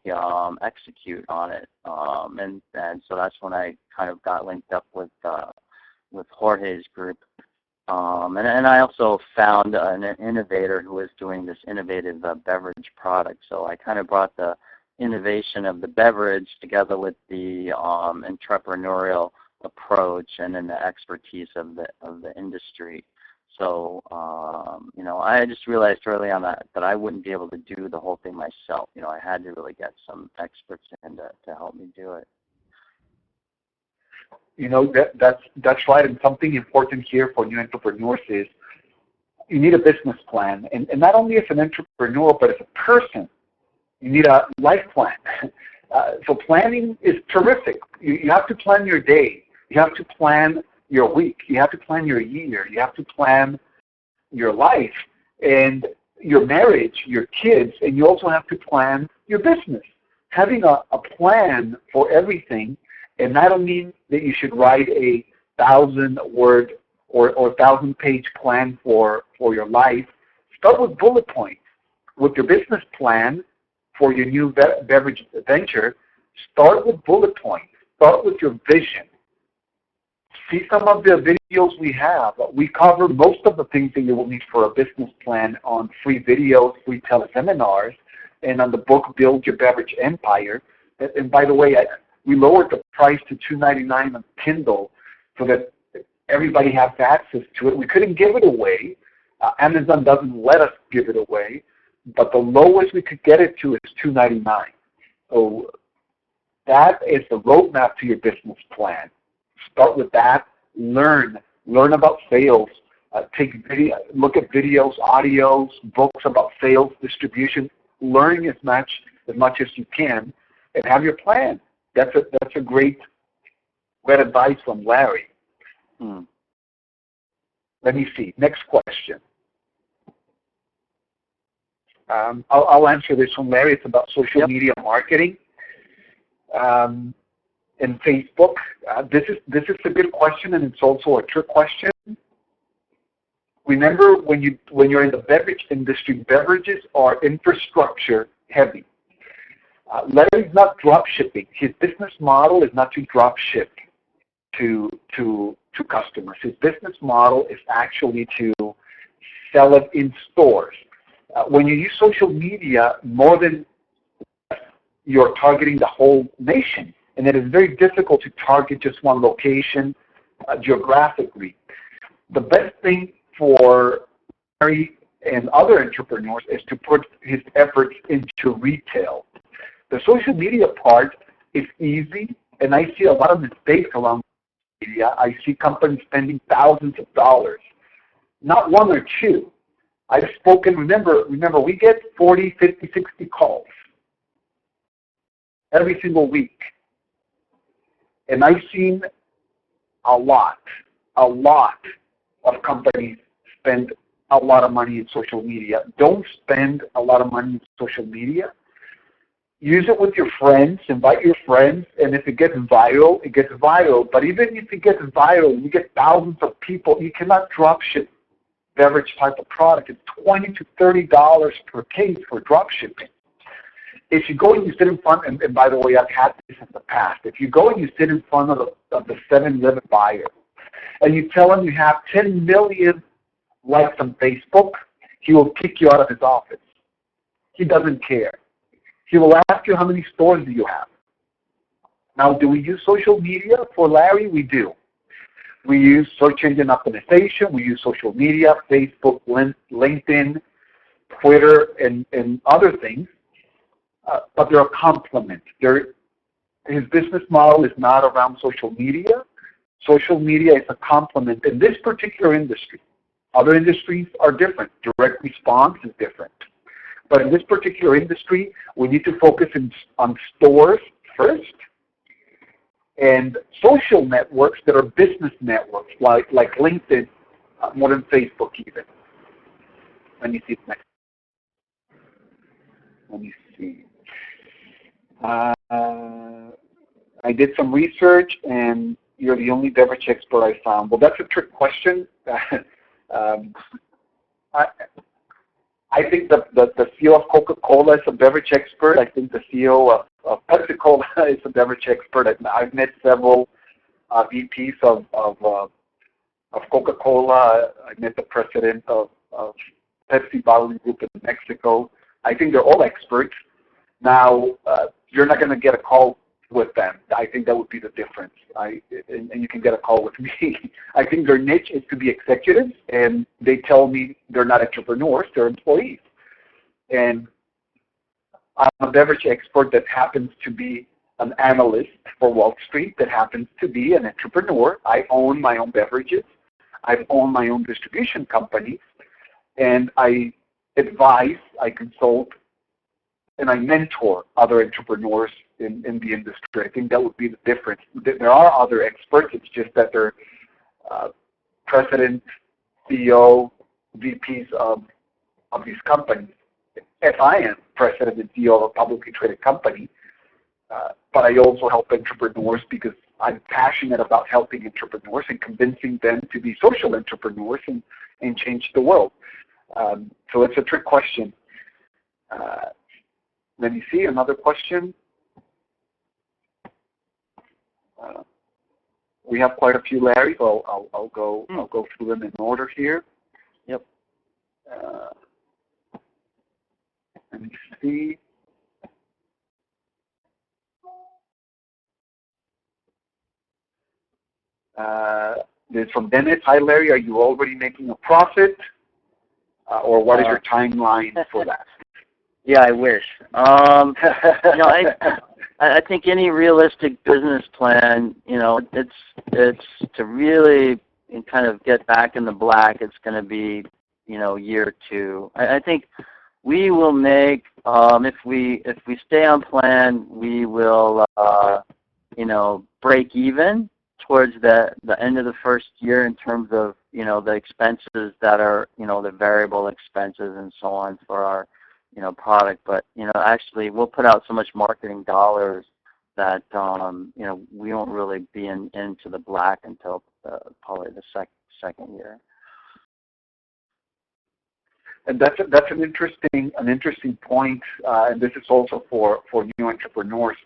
execute on it. And so that's when I kind of got linked up with Jorge's group. And I also found an innovator who was doing this innovative beverage product. So I kind of brought the innovation of the beverage together with the entrepreneurial approach and then the expertise of the industry. So I just realized early on that I wouldn't be able to do the whole thing myself. I had to really get some experts in to help me do it. That's right. And something important here for new entrepreneurs is you need a business plan. And not only as an entrepreneur, but as a person, you need a life plan. So planning is terrific. You have to plan your day. You have to plan your week. You have to plan your year. You have to plan your life and your marriage, your kids, and you also have to plan your business. Having a plan for everything, and that'll mean that you should write a 1,000-word or 1,000-page plan for your life. Start with bullet points. With your business plan for your new beverage venture, start with bullet points. Start with your vision. See some of the videos we have. We cover most of the things that you will need for a business plan on free videos, free teleseminars, and on the book, Build Your Beverage Empire. And by the way, we lowered the price to $2.99 on Kindle so that everybody has access to it. We couldn't give it away. Amazon doesn't let us give it away, but the lowest we could get it to is $2.99. So that is the roadmap to your business plan. Start with that. Learn about sales. Look at videos, audios, books about sales, distribution. Learn as much as you can, and have your plan. That's a great advice from Larry. Let me see. Next question. I'll answer this from Larry. It's about social media marketing and Facebook. This is a good question, and it's also a trick question. Remember, when you're in the beverage industry, beverages are infrastructure heavy. Larry's not drop shipping. His business model is not to drop ship to customers. His business model is actually to sell it in stores. When you use social media, more than you're targeting the whole nation, and it is very difficult to target just one location geographically. The best thing for Larry and other entrepreneurs is to put his efforts into retail. The social media part is easy, and I see a lot of mistakes around media. I see companies spending thousands of dollars, not one or two. I've spoken, remember, we get 40, 50, 60 calls every single week. And I've seen a lot of companies spend a lot of money in social media. Don't spend a lot of money in social media. Use it with your friends, invite your friends, and if it gets viral, it gets viral. But even if it gets viral, you get thousands of people, you cannot drop ship beverage type of product. It's $20 to $30 per case for drop shipping. If you go and you sit in front, and by the way, I've had this in the past, if you go and you sit in front of the 7-Eleven buyer, and you tell him you have 10 million likes on Facebook, he will kick you out of his office. He doesn't care. He will ask you, how many stores do you have? Now, do we use social media for Larry? We do. We use search engine optimization. We use social media, Facebook, LinkedIn, Twitter, and other things. But they're a complement. His business model is not around social media. Social media is a complement in this particular industry. Other industries are different. Direct response is different. But in this particular industry, we need to focus on stores first and social networks that are business networks, like LinkedIn, more than Facebook even. Let me see next. Let me see. I did some research, and you're the only beverage expert I found. Well, that's a trick question. I think the CEO of Coca-Cola is a beverage expert. I think the CEO of Pepsi-Cola is a beverage expert. I've met several VPs of Coca-Cola. I met the president of Pepsi Bottling Group in Mexico. I think they're all experts. Now, you're not going to get a call with them. I think that would be the difference. And you can get a call with me. I think their niche is to be executives, and they tell me they're not entrepreneurs, they're employees. And I'm a beverage expert that happens to be an analyst for Wall Street, that happens to be an entrepreneur. I own my own beverages. I own my own distribution company. and I advise, I consult, and I mentor other entrepreneurs in the industry. I think that would be the difference. There are other experts. It's just that they're president, CEO, VPs of these companies. As I am president and CEO of a publicly traded company, but I also help entrepreneurs because I'm passionate about helping entrepreneurs and convincing them to be social entrepreneurs and change the world. So it's a trick question. Let me see, another question. We have quite a few, Larry. So I'll go through them in order here. Yep. Let me see. This is from Dennis. Hi, Larry. Are you already making a profit, or what is your timeline for that? Yeah, I wish. I think any realistic business plan, it's to really kind of get back in the black. It's going to be, year two. I think we will make, if we stay on plan, we will, break even towards the end of the first year in terms of, the expenses that are, the variable expenses and so on for our, product. But, actually we'll put out so much marketing dollars that, we won't really be into the black until probably the second year. And that's an interesting point, and this is also for new entrepreneurs.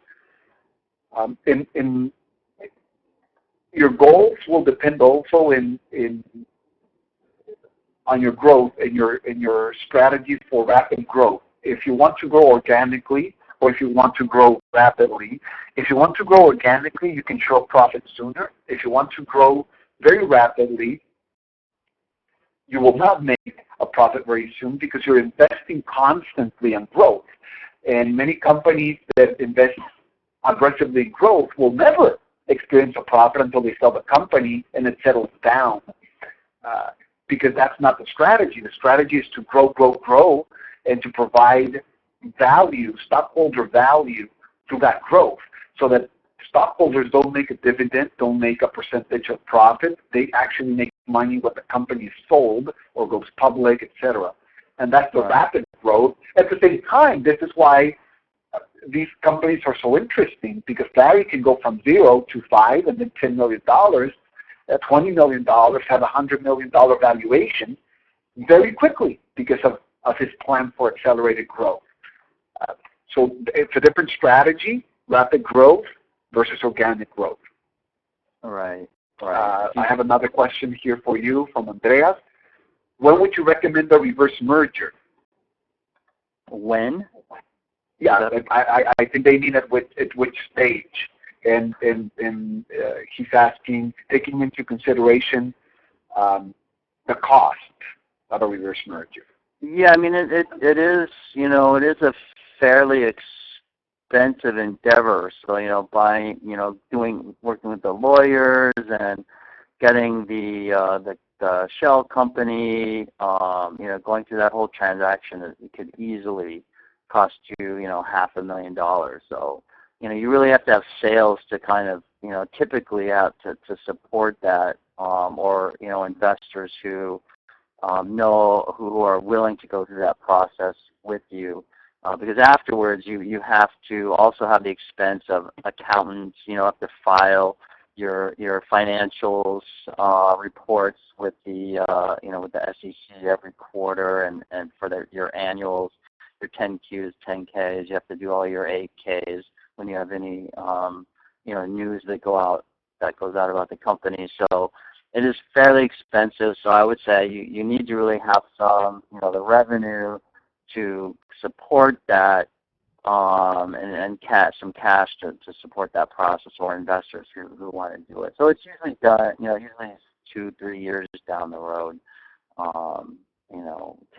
In your goals will depend also on your growth and your strategy for rapid growth. If you want to grow organically, or if you want to grow rapidly. If you want to grow organically, you can show profit sooner. If you want to grow very rapidly, you will not make a profit very soon because you're investing constantly in growth. And many companies that invest aggressively in growth will never experience a profit until they sell the company and it settles down. Because that's not the strategy. The strategy is to grow, and to provide value, stockholder value, through that growth, so that stockholders don't make a dividend, don't make a percentage of profit. They actually make money when the company is sold or goes public, etc. And that's the rapid growth. At the same time, this is why these companies are so interesting, because Larry can go from 0 to 5 and then $10 million, $20 million, have a $100 million valuation very quickly because of his plan for accelerated growth. So it's a different strategy, rapid growth versus organic growth. Right. I have another question here for you from Andreas. When would you recommend a reverse merger? When? Yeah, I think they mean at which stage. And he's asking, taking into consideration the cost of a reverse merger. Yeah, I mean, it is, it is a fairly expensive endeavor. So, working with the lawyers and getting the shell company, going through that whole transaction, it could easily cost you, $500,000. So, you really have to have sales to kind of, typically out to support that, or, investors who who are willing to go through that process with you. Because afterwards, you have to also have the expense of accountants, have to file your financials reports with the with the SEC every quarter, and for your annuals, your 10Qs, 10Ks. You have to do all your 8Ks when you have any news that goes out about the company. So it is fairly expensive. So I would say you need to really have some the revenue to support that, and some cash to support that process, or investors who want to do it. So it's usually done, usually it's 2-3 years down the road,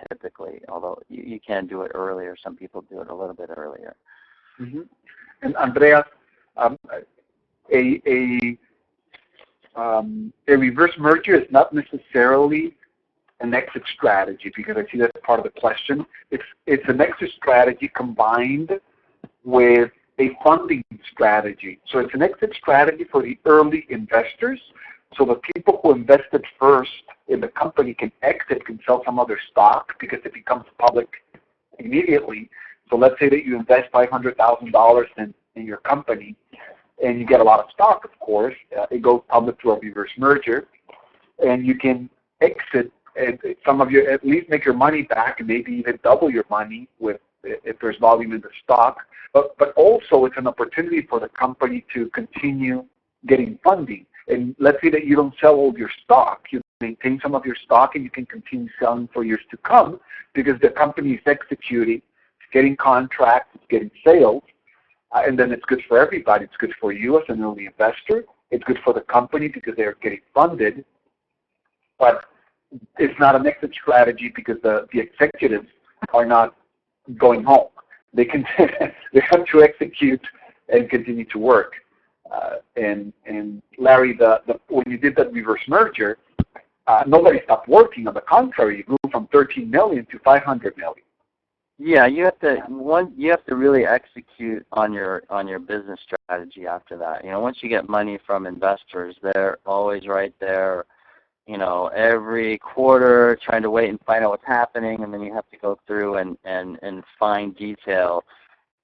typically, although you can do it earlier. Some people do it a little bit earlier. Mm-hmm. And Andreas, a reverse merger is not necessarily an exit strategy, because I see that's part of the question. It's an exit strategy combined with a funding strategy. So it's an exit strategy for the early investors. So the people who invested first in the company can exit, can sell some other stock because it becomes public immediately. So let's say that you invest $500,000 in your company, and you get a lot of stock, of course. It goes public through a reverse merger, and you can exit, and some of you at least make your money back, and maybe even double your money if there's volume in the stock. But also it's an opportunity for the company to continue getting funding. And let's say that you don't sell all your stock. You maintain some of your stock, and you can continue selling for years to come because the company is executing, it's getting contracts, it's getting sales, and then it's good for everybody. It's good for you as an early investor. It's good for the company because they're getting funded. But it's not an exit strategy because the executives are not going home. They can they have to execute and continue to work. And Larry, when you did that reverse merger, nobody stopped working. On the contrary, you grew from 13 million to 500 million. Yeah, you have to really execute on your business strategy after that. Once you get money from investors, they're always right there, every quarter trying to wait and find out what's happening, and then you have to go through and fine detail,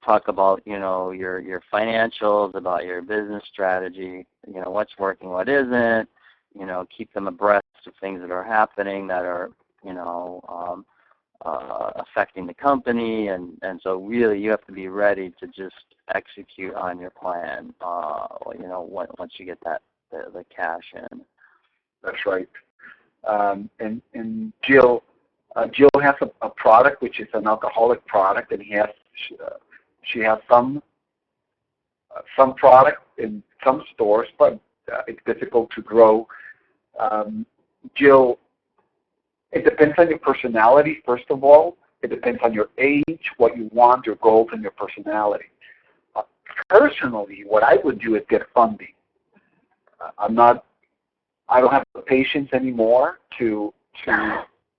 talk about, your financials, about your business strategy, what's working, what isn't, keep them abreast of things that are happening that are, affecting the company, and so really you have to be ready to just execute on your plan, once you get the cash in. That's right. And Jill has a product which is an alcoholic product, and she has some product in some stores, but it's difficult to grow. Jill, it depends on your personality, first of all. It depends on your age, what you want, your goals, and your personality. Personally, what I would do is get funding. I don't have the patience anymore to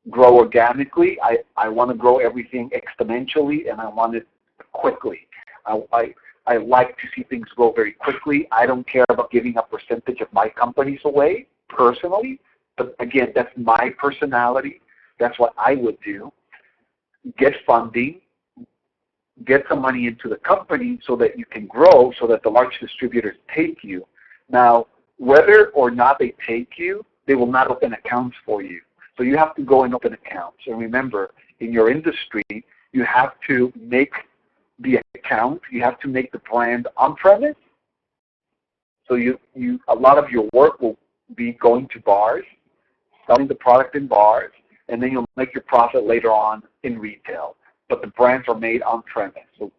grow organically. I want to grow everything exponentially, and I want it quickly. I like to see things grow very quickly. I don't care about giving a percentage of my companies away, personally. But again, that's my personality. That's what I would do. Get funding, get some money into the company so that you can grow, so that the large distributors take you. Now, whether or not they take you, they will not open accounts for you. So you have to go and open accounts. And remember, in your industry, you have to make the account, you have to make the brand on-premise. So a lot of your work will be going to bars, selling the product in bars, and then you'll make your profit later on in retail. But the brands are made on-premise. So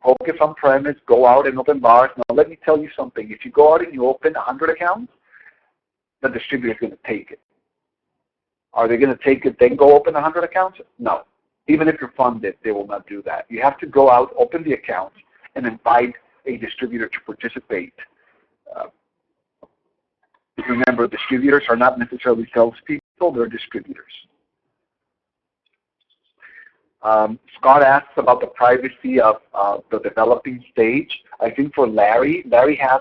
focus on-premise, go out and open bars. Now let me tell you something. If you go out and you open 100 accounts, the distributor is going to take it. Are they going to take it then go open 100 accounts? No. Even if you're funded, they will not do that. You have to go out, open the accounts, and invite a distributor to participate. Remember, distributors are not necessarily salespeople, they're distributors. Scott asks about the privacy of the developing stage. I think for Larry has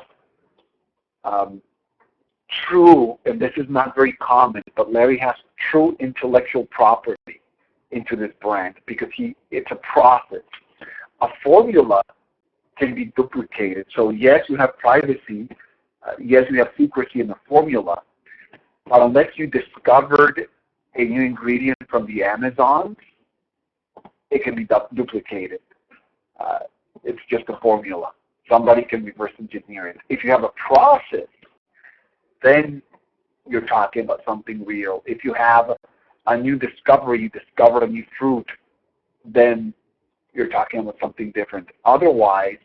true, and this is not very common, but Larry has true intellectual property into this brand because it's a process. A formula can be duplicated. So yes, you have privacy. Yes, you have secrecy in the formula. But unless you discovered a new ingredient from the Amazon, it can be duplicated. It's just a formula. Somebody can reverse engineer it. If you have a process, then you're talking about something real. If you have a new discovery, you discovered a new fruit, then you're talking about something different. Otherwise,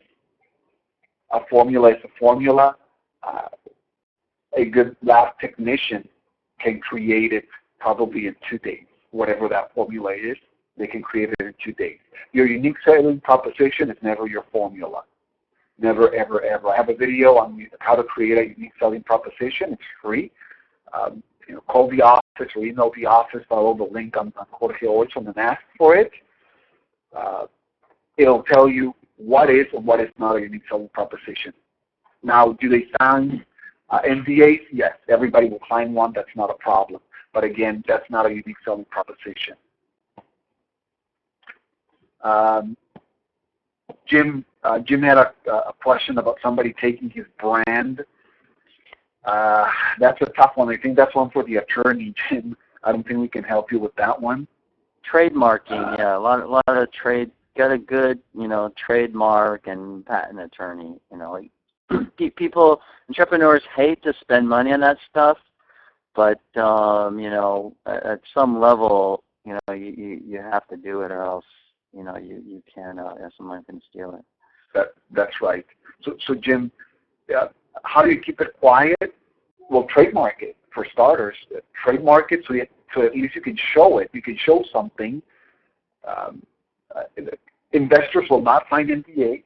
a formula is a formula. A good lab technician can create it probably in 2 days. Whatever that formula is, they can create it in 2 days. Your unique selling proposition is never your formula. Never, ever, ever. I have a video on how to create a unique selling proposition. It's free. call the office or email the office, follow the link on Jorge Olson and ask for it. It'll tell you what is and what is not a unique selling proposition. Now, do they sign NDAs? Yes, everybody will sign one. That's not a problem. But again, that's not a unique selling proposition. Jim had a question about somebody taking his brand. That's a tough one. I think that's one for the attorney, Jim. I don't think we can help you with that one. Trademarking, yeah, a lot of trade. Got a good, trademark and patent attorney. People, entrepreneurs hate to spend money on that stuff, but at some level, you have to do it, or else, you can, someone can steal it. That's right. So Jim, how do you keep it quiet? Well, trademark it for starters. Trademark it so at least you can show it. You can show something. Investors will not sign NDAs.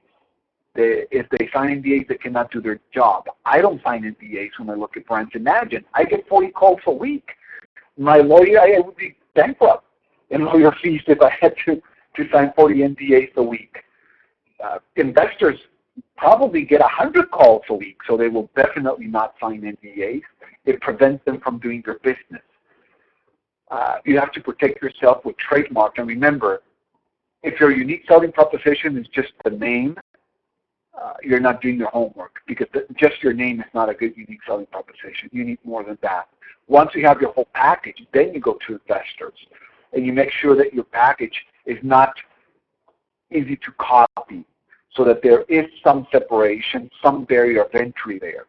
If they sign NDAs, they cannot do their job. I don't sign NDAs when I look at brands. Imagine, I get 40 calls a week. My lawyer, I would be bankrupt in lawyer fees if I had to sign 40 NDAs a week. Investors probably get 100 calls a week, so they will definitely not sign NDAs. It prevents them from doing their business. You have to protect yourself with trademark. And remember, if your unique selling proposition is just the name, you're not doing your homework, because just your name is not a good unique selling proposition. You need more than that. Once you have your whole package, then you go to investors, and you make sure that your package is not easy to copy, so that there is some separation, some barrier of entry there.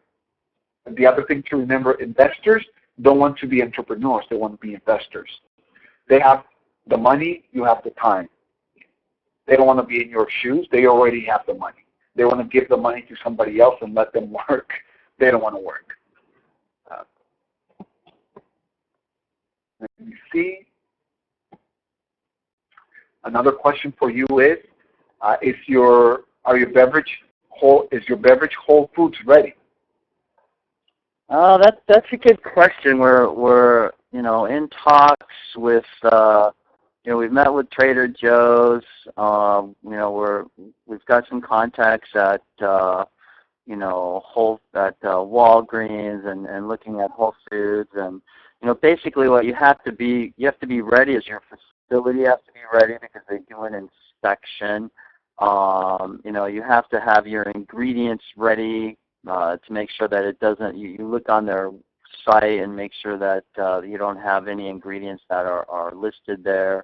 And the other thing to remember, investors don't want to be entrepreneurs. They want to be investors. They have the money, you have the time. They don't want to be in your shoes. They already have the money. They want to give the money to somebody else and let them work. They don't want to work. Let me see. Another question for you is your beverage Whole Foods ready? That's a good question. We're in talks with we've met with Trader Joe's. We've got some contacts at Walgreens and looking at Whole Foods, and basically what you have to be ready is your facility has to be ready, because they do an inspection. You have to have your ingredients ready to make sure that it doesn't. You look on their site and make sure that you don't have any ingredients that are listed there.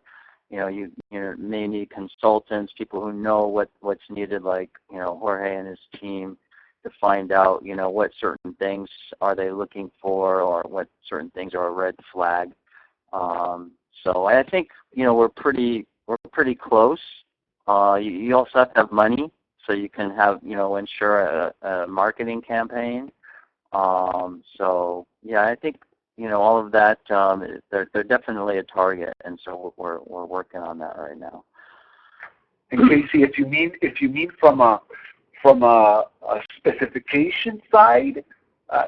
You may need consultants, people who know what's needed, like Jorge and his team, to find out what certain things are they looking for, or what certain things are a red flag. So I think we're pretty close. You also have to have money, so you can have ensure a marketing campaign. So yeah, I think all of that, they're definitely a target, and so we're working on that right now. And Casey, if you mean from a specification side,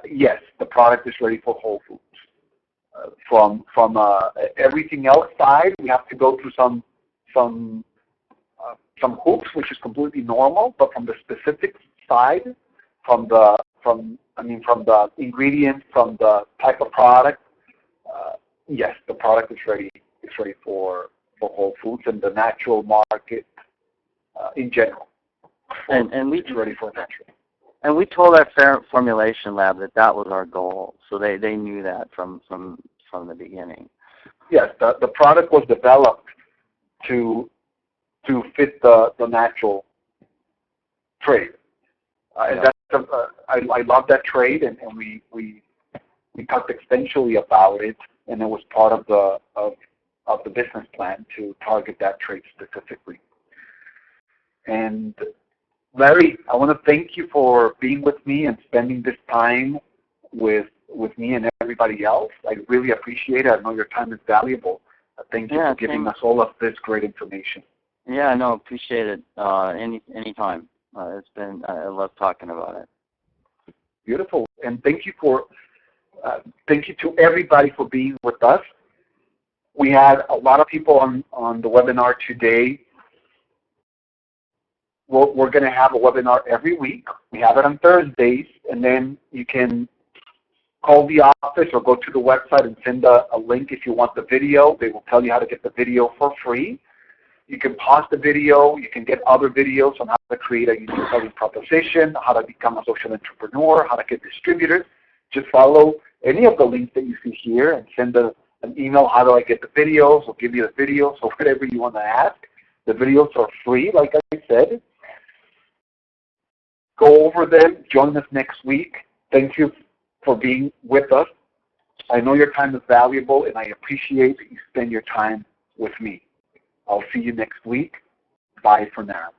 yes, the product is ready for Whole Foods. From everything else side, we have to go through some hoops, which is completely normal. But from the specific side, from the ingredients, from the type of product, yes, the product is ready. It's ready for Whole Foods and the natural market in general. And it's ready for natural. And we told our formulation lab that was our goal, so they knew that from the beginning. Yes, the product was developed to fit the natural trade. And that's I love that trade, and we talked extensively about it, and it was part of the business plan to target that trade specifically. And Larry, I want to thank you for being with me and spending this time with me and everybody else. I really appreciate it. I know your time is valuable. Thank you for giving us all of this great information. Yeah, no, appreciate it. Any time. I love talking about it. Beautiful. And thank you for Thank you to everybody for being with us. We had a lot of people on the webinar today. We're going to have a webinar every week. We have it on Thursdays, and then you can call the office or go to the website and send a link if you want the video. They will tell you how to get the video for free. You can pause the video. You can get other videos on how to create a unique selling proposition, how to become a social entrepreneur, how to get distributors. Just follow any of the links that you see here and send an email, how do I get the videos, or give you the videos, or whatever you want to ask. The videos are free, like I said. Go over them. Join us next week. Thank you for being with us. I know your time is valuable, and I appreciate that you spend your time with me. I'll see you next week. Bye for now.